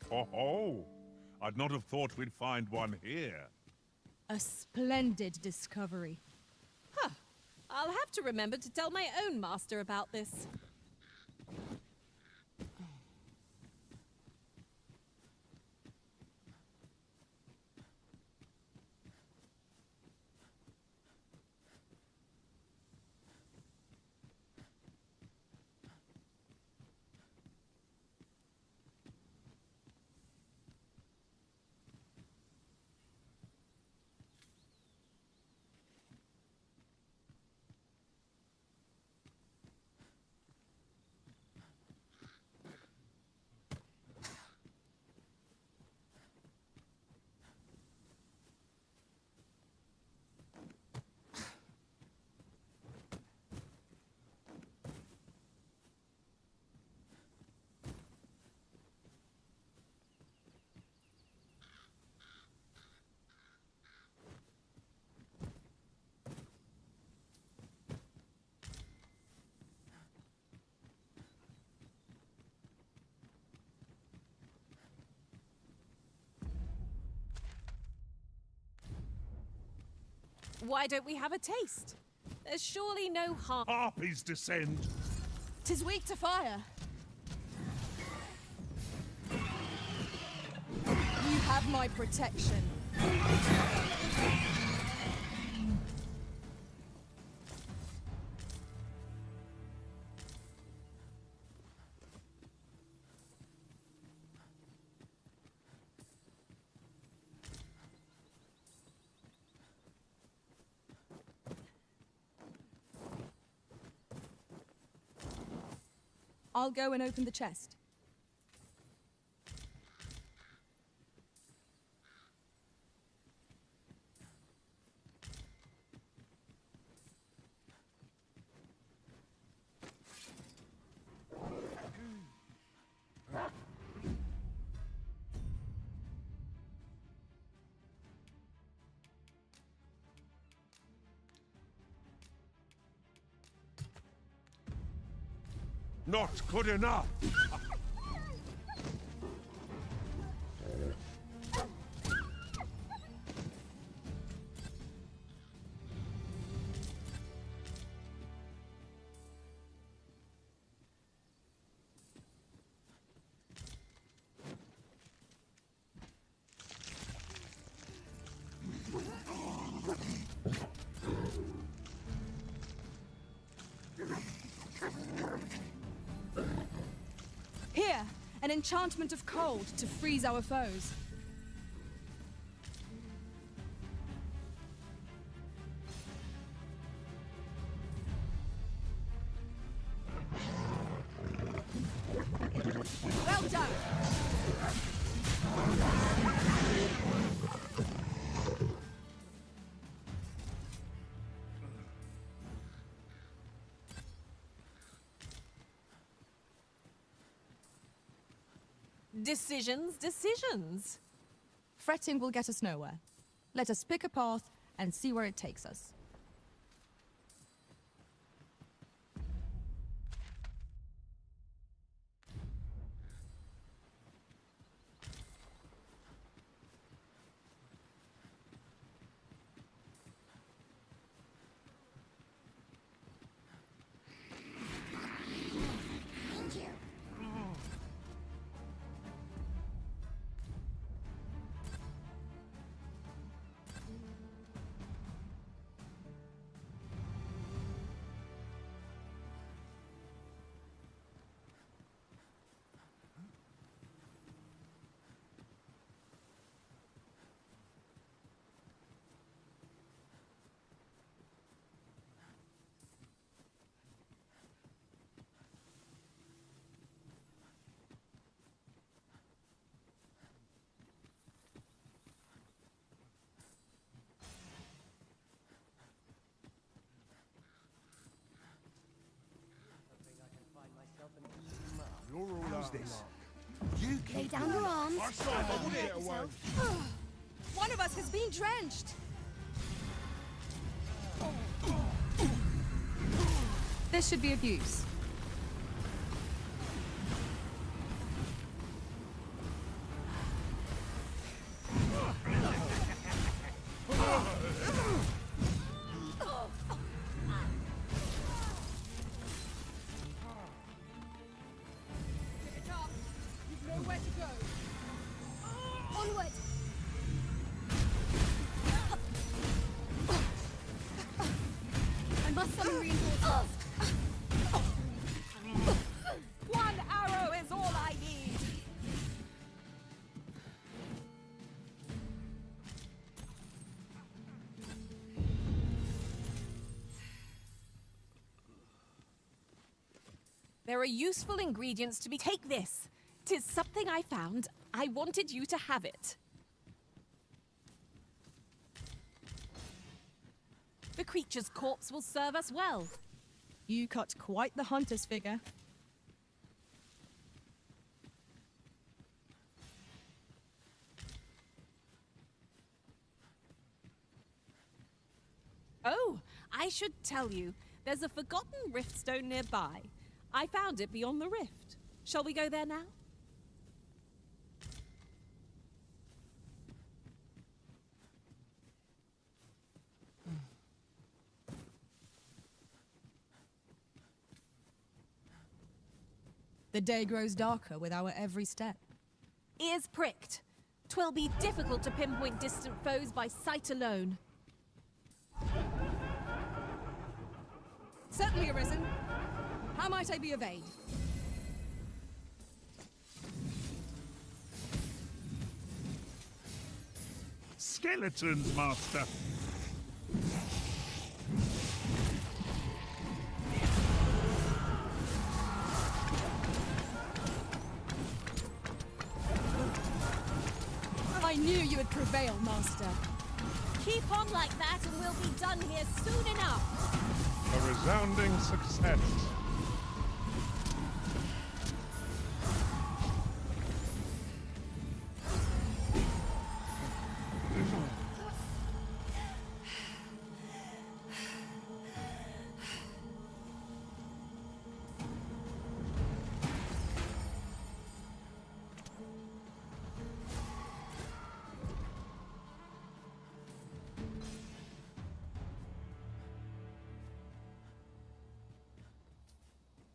Oh, I'd not have thought we'd find one here. A splendid discovery. Huh. I'll have to remember to tell my own master about this. Why don't we have a taste? There's surely no harm. Harpies descend! 'Tis weak to fire. You have my protection. I'll go and open the chest. Not good enough! Here, an enchantment of cold to freeze our foes. Well done! Decisions. Fretting will get us nowhere. Let us pick a path and see where it takes us. You're all How's ours. this? You keep Lay down your arms. I saw Don't you hurt get away. yourself. One of us has been drenched! This should be of use. Pick it up. You've nowhere to go. Onward. I must summon reinforcements. One arrow is all I need. There are useful ingredients to be. Take this. 'Tis something I found. I wanted you to have it. The creature's corpse will serve us well. You cut quite the hunter's figure. Oh, I should tell you, there's a forgotten riftstone nearby. I found it beyond the rift. Shall we go there now? The day grows darker with our every step. Ears pricked. 'Twill be difficult to pinpoint distant foes by sight alone. Certainly, Arisen. How might I be of aid? Skeletons, Master. I knew you would prevail, Master. Keep on like that and we'll be done here soon enough. A resounding success.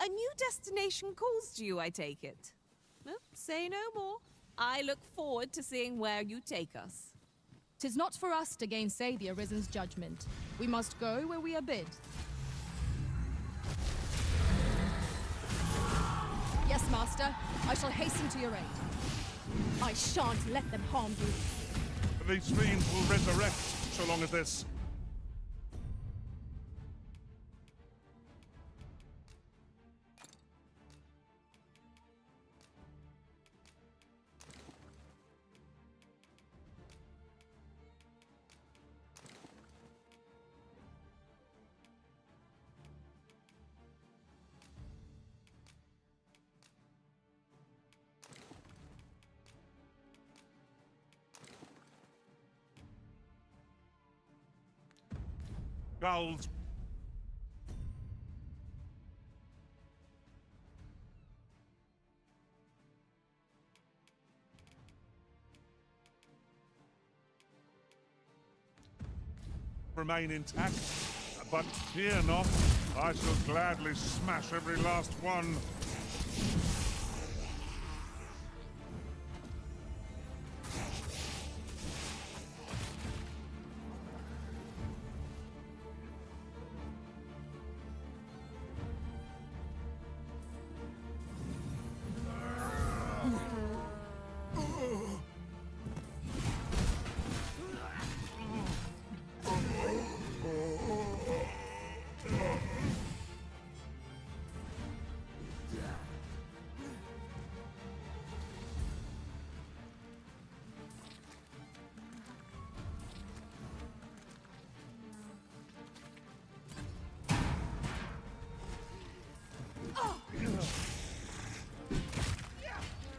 A new destination calls to you, I take it. Well, say no more. I look forward to seeing where you take us. 'Tis not for us to gainsay the Arisen's judgment. We must go where we are bid. Yes, Master. I shall hasten to your aid. I shan't let them harm you. These fiends will resurrect so long as this. Gulls. Remain intact, but fear not. I shall gladly smash every last one.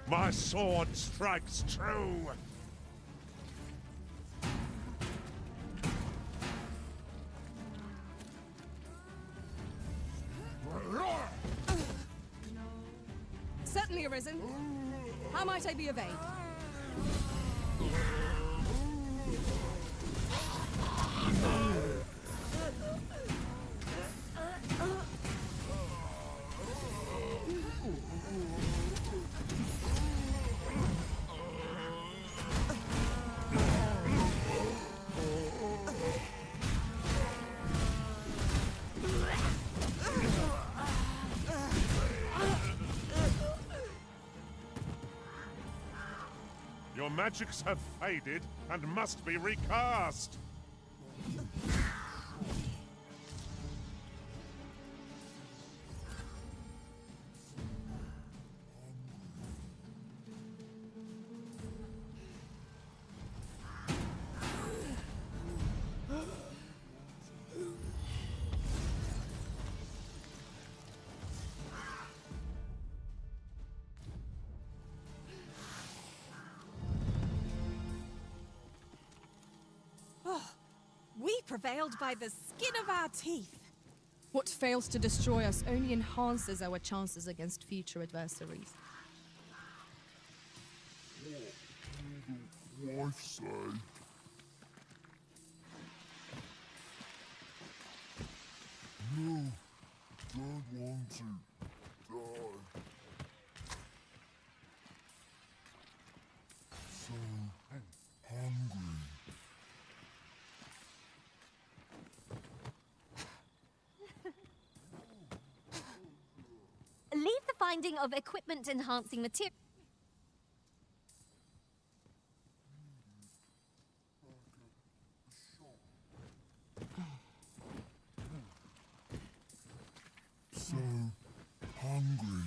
My sword strikes true. Certainly, Arisen. How might I be of aid? Your magics have faded and must be recast. We prevailed by the skin of our teeth. What fails to destroy us only enhances our chances against future adversaries. What did the wife say? No, don't want to die. finding of equipment-enhancing material. So hungry.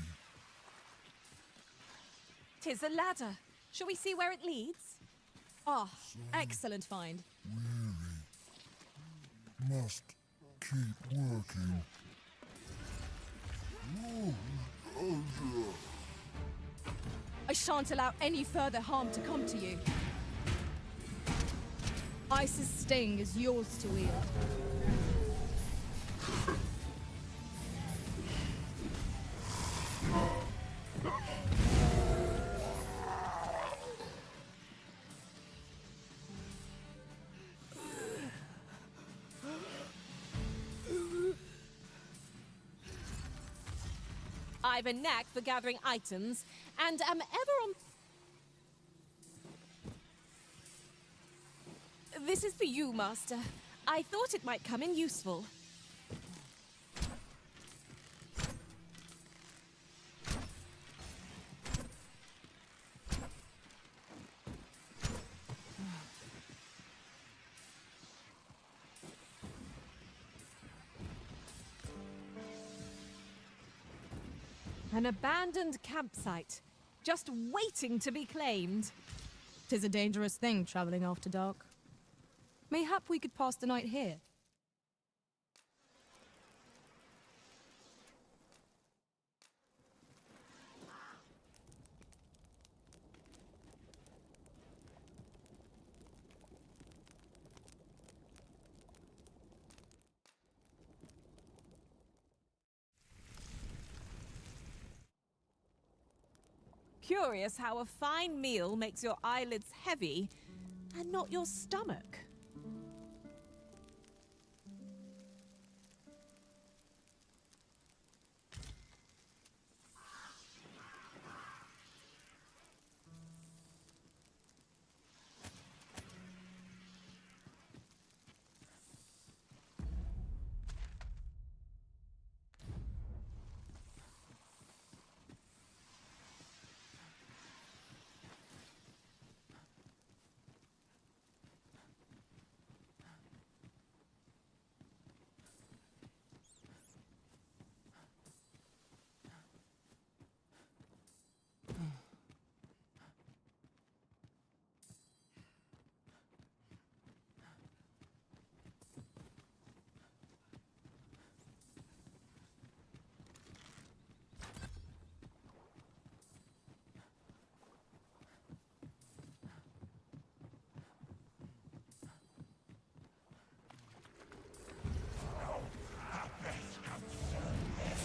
'Tis a ladder. Shall we see where it leads? Ah, excellent find. Must keep working. I shan't allow any further harm to come to you. Ice's sting is yours to wield. I've a knack for gathering items, and am ever on... This is for you, Master. I thought it might come in useful. An abandoned campsite, just waiting to be claimed. 'Tis a dangerous thing, traveling after dark. Mayhap we could pass the night here. Curious how a fine meal makes your eyelids heavy and not your stomach.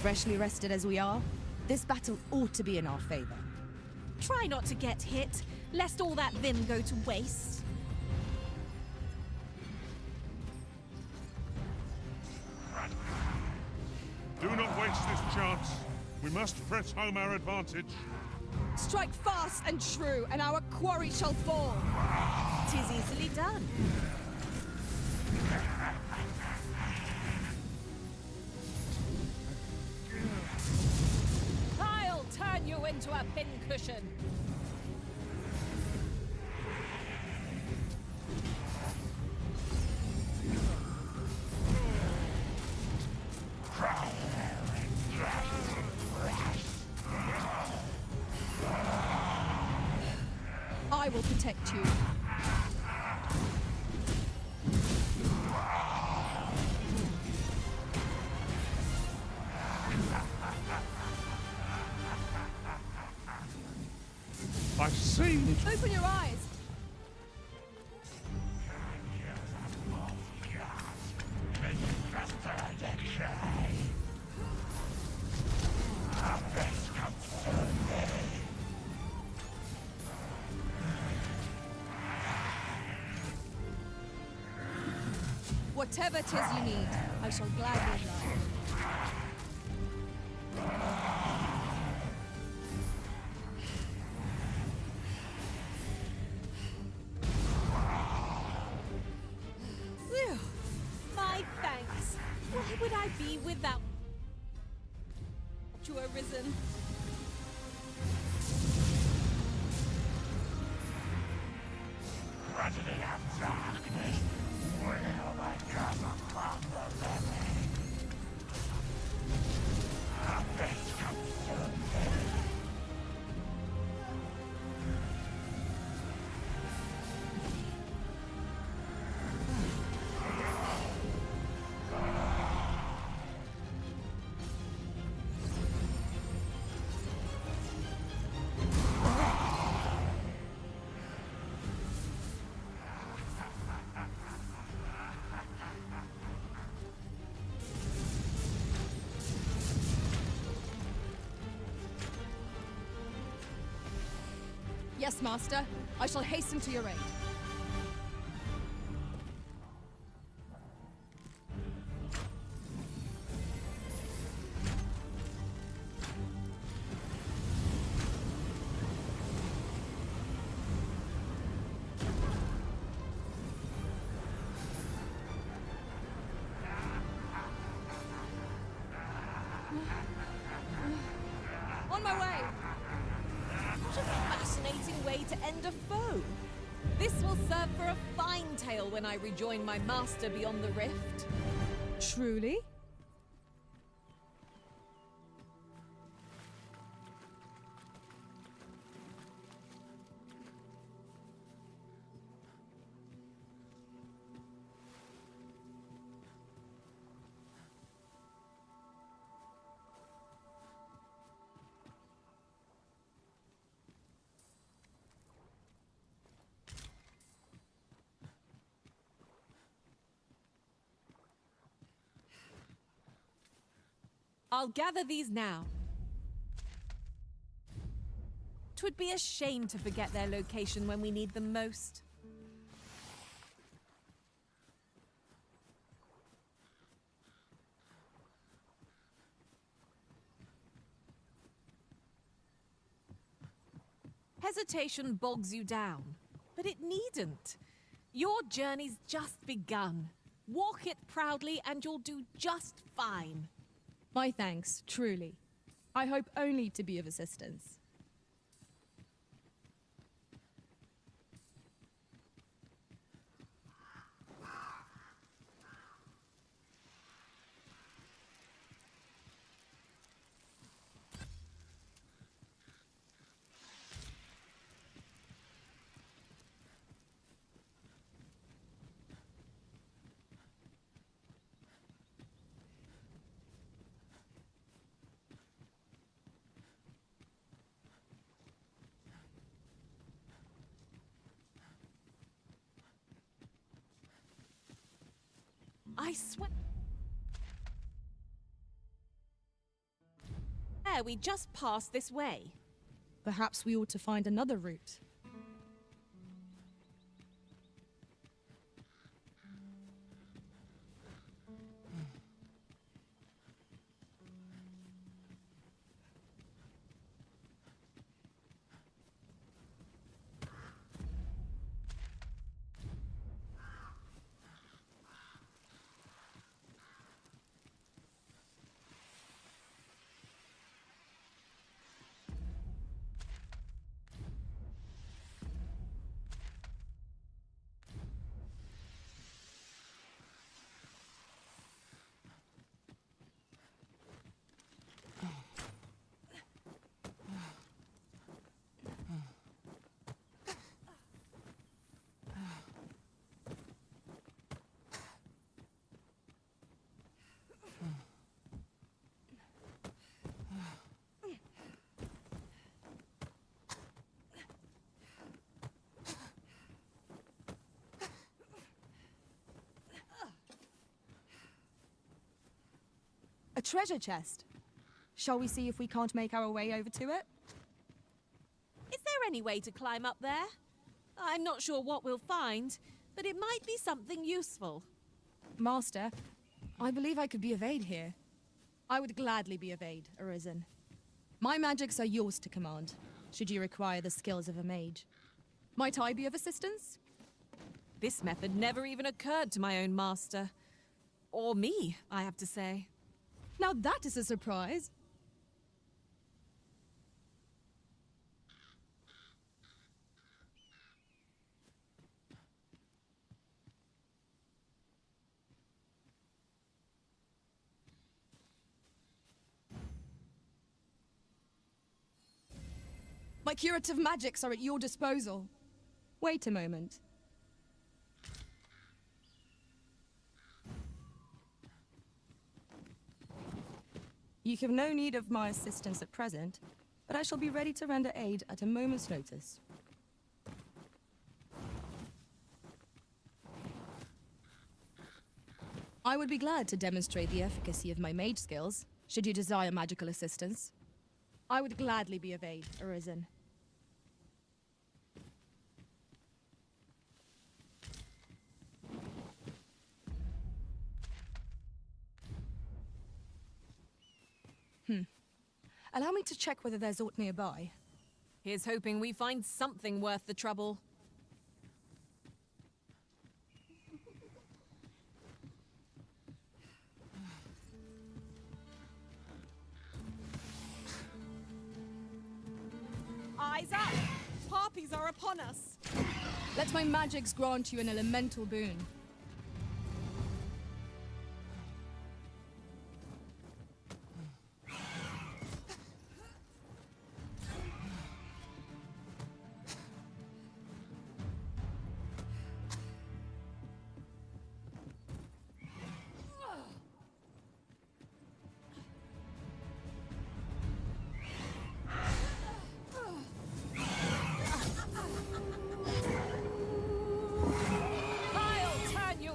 Freshly rested as we are, this battle ought to be in our favor. Try not to get hit, lest all that vim go to waste. Do not waste this chance. We must press home our advantage. Strike fast and true, and our quarry shall fall. 'Tis easily done. I'll turn you into a pincushion. I will protect you. I see. Open your eyes. Whatever 'tis you need, I shall gladly oblige. Phew. My thanks. Where would I be without you, Arisen? tragedy of darkness will become from the living. Abyss comes soon. Yes, Master. I shall hasten to your aid. On my way! What a fascinating way to end a foe. This will serve for a fine tale when I rejoin my master beyond the rift. Truly? I'll gather these now. 'Twould be a shame to forget their location when we need them most. Hesitation bogs you down, but it needn't. Your journey's just begun. Walk it proudly and you'll do just fine. My thanks, truly. I hope only to be of assistance. I swear we just passed this way. Perhaps we ought to find another route. A treasure chest. Shall we see if we can't make our way over to it? Is there any way to climb up there? I'm not sure what we'll find, but it might be something useful. Master, I believe I could be of aid here. I would gladly be of aid, Arisen. My magics are yours to command, should you require the skills of a mage. Might I be of assistance? This method never even occurred to my own master. Or me, I have to say. Now that is a surprise. My curative magics are at your disposal. Wait a moment. You have no need of my assistance at present, but I shall be ready to render aid at a moment's notice. I would be glad to demonstrate the efficacy of my mage skills, should you desire magical assistance. I would gladly be of aid, Arisen. Allow me to check whether there's aught nearby. Here's hoping we find something worth the trouble. Eyes up! Harpies are upon us! Let my magics grant you an elemental boon.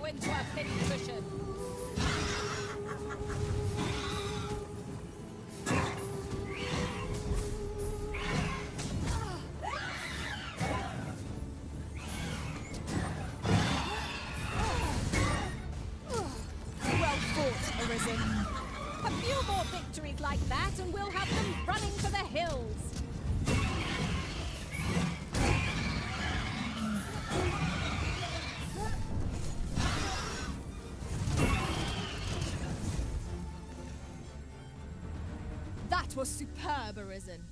Into a pincushion. Well fought, Arisen. A few more victories like that and we'll have them running for the hills. That was superb, Arisen.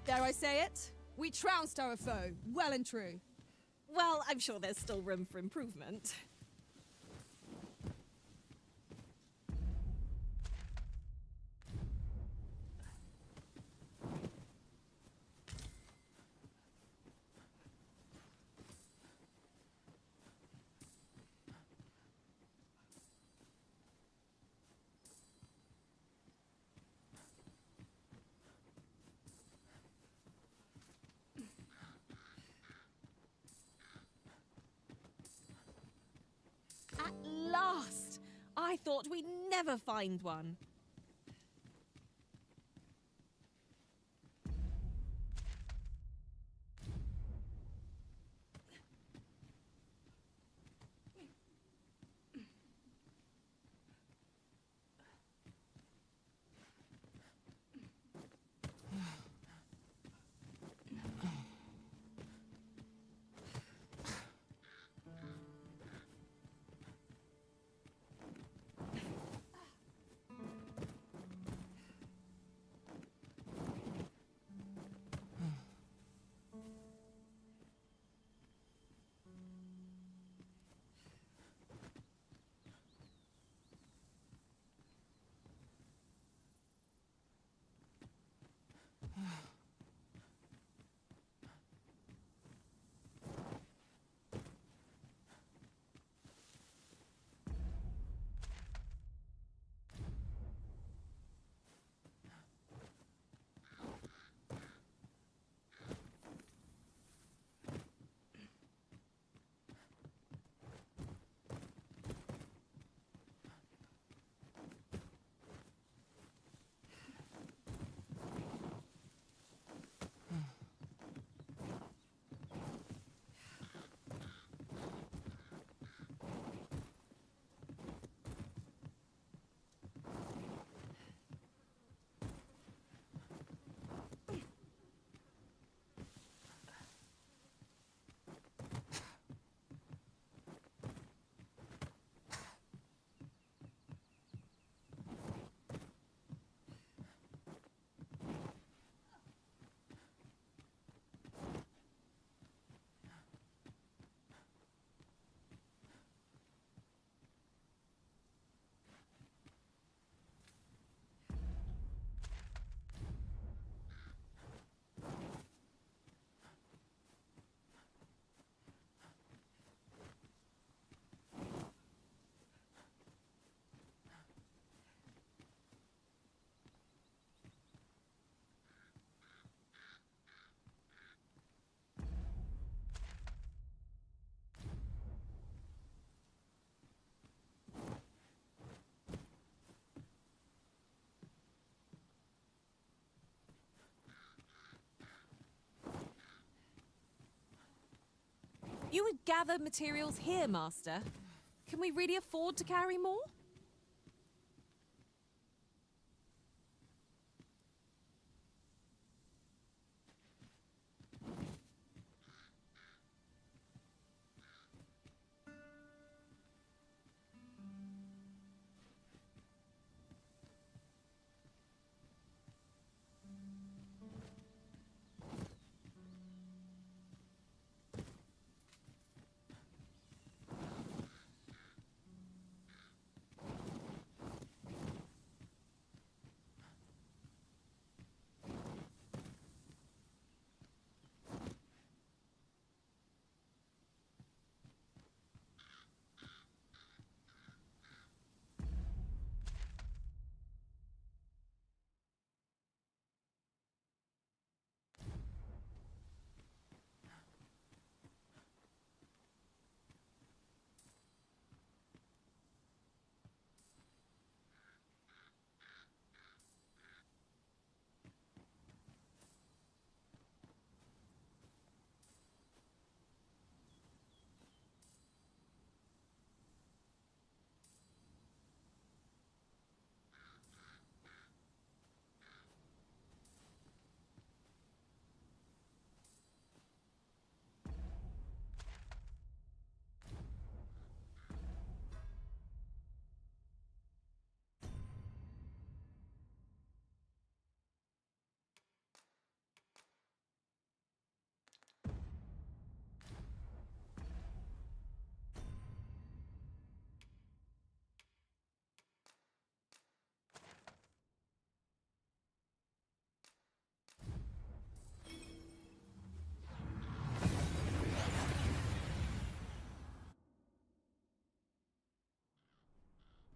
Dare I say it? We trounced our foe, well and true. Well, I'm sure there's still room for improvement. At last! I thought we'd never find one. You would gather materials here, Master. Can we really afford to carry more?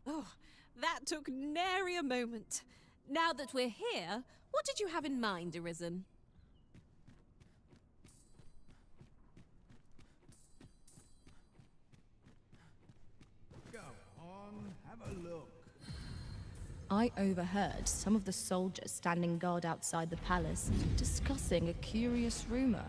Oh, that took nary a moment. Now that we're here, what did you have in mind, Arisen? Go on, have a look. I overheard some of the soldiers standing guard outside the palace discussing a curious rumor.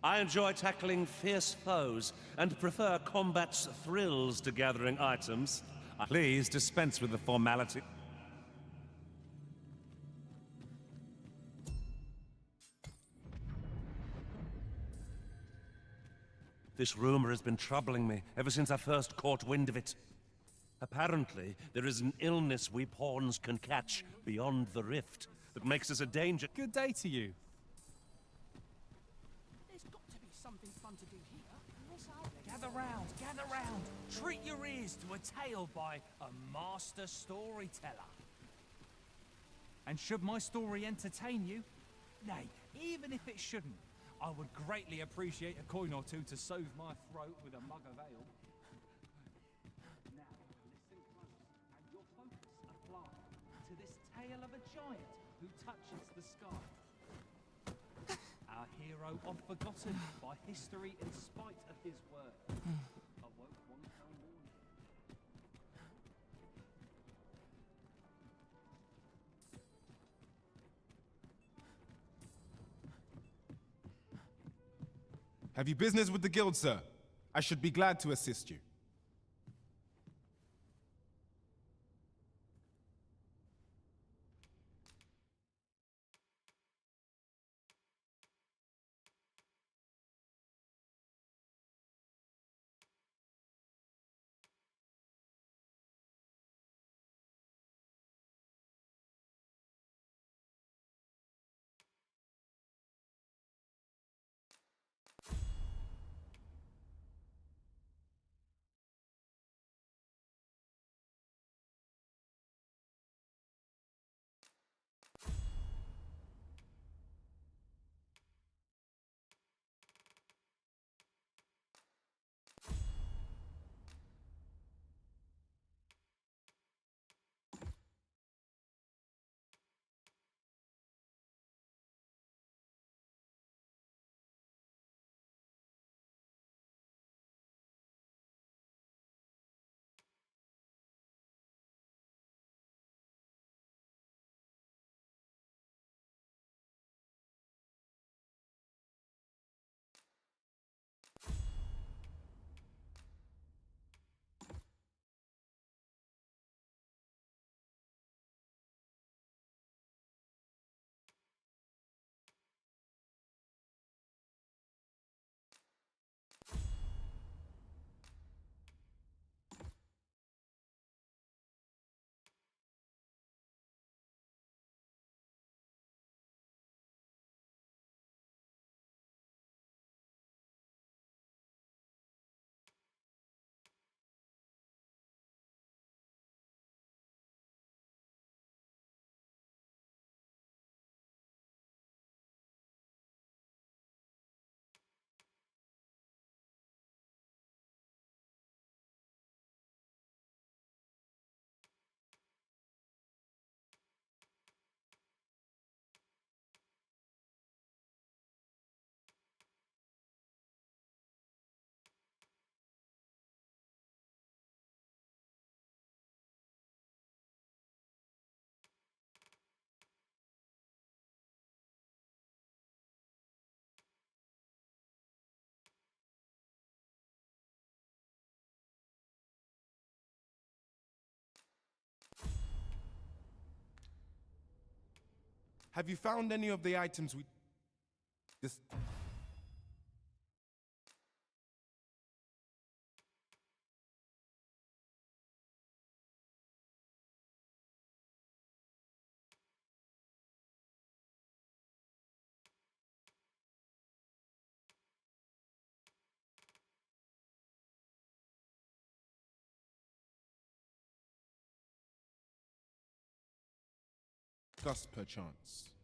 I enjoy tackling fierce foes and prefer combat's thrills to gathering items. Please dispense with the formality. This rumor has been troubling me ever since I first caught wind of it. Apparently, there is an illness we pawns can catch beyond the rift that makes us a danger. Good day to you. There's got to be something fun to do here. Gather round, gather round. Treat your ears to a tale by a master storyteller. And should my story entertain you, nay, even if it shouldn't, I would greatly appreciate a coin or two to soothe my throat with a mug of ale. Now, listen close, and your focus apply to this tale of a giant who touches the sky. Our hero, oft forgotten by history in spite of his word, awoke one fine morning. Have you business with the guild, sir? I should be glad to assist you. Have you found any of the items we... This... Discuss perchance.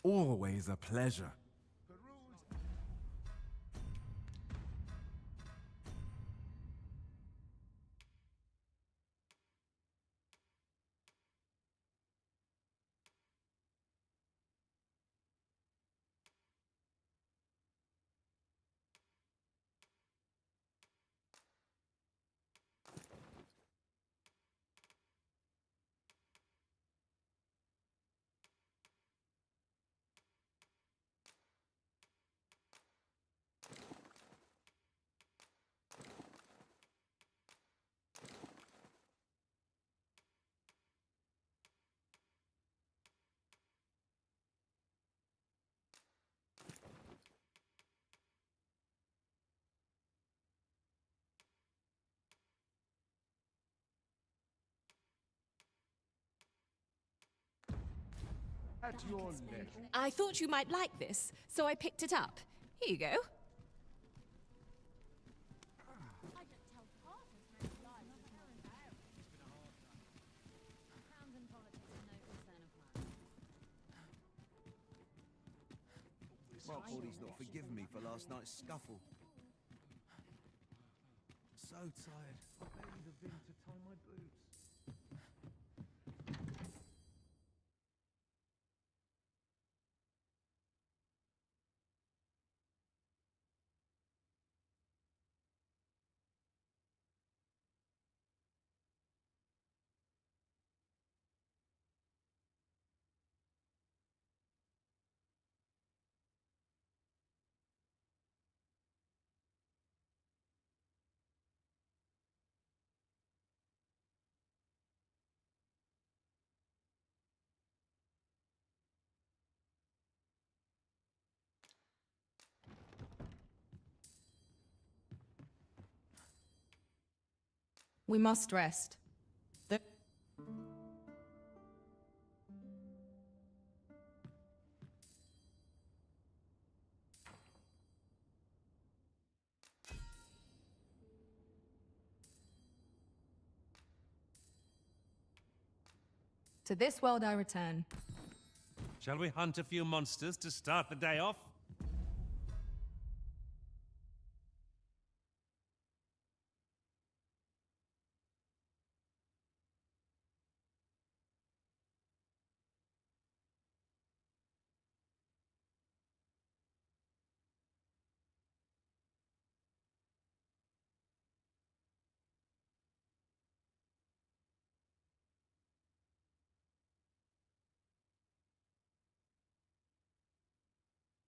Always a pleasure. At your leisure. I thought you might like this, so I picked it up. Here you go. My body's not forgiven me for last night's scuffle. So tired. I barely the vim to tie my boots. We must rest. To this world I return. Shall we hunt a few monsters to start the day off?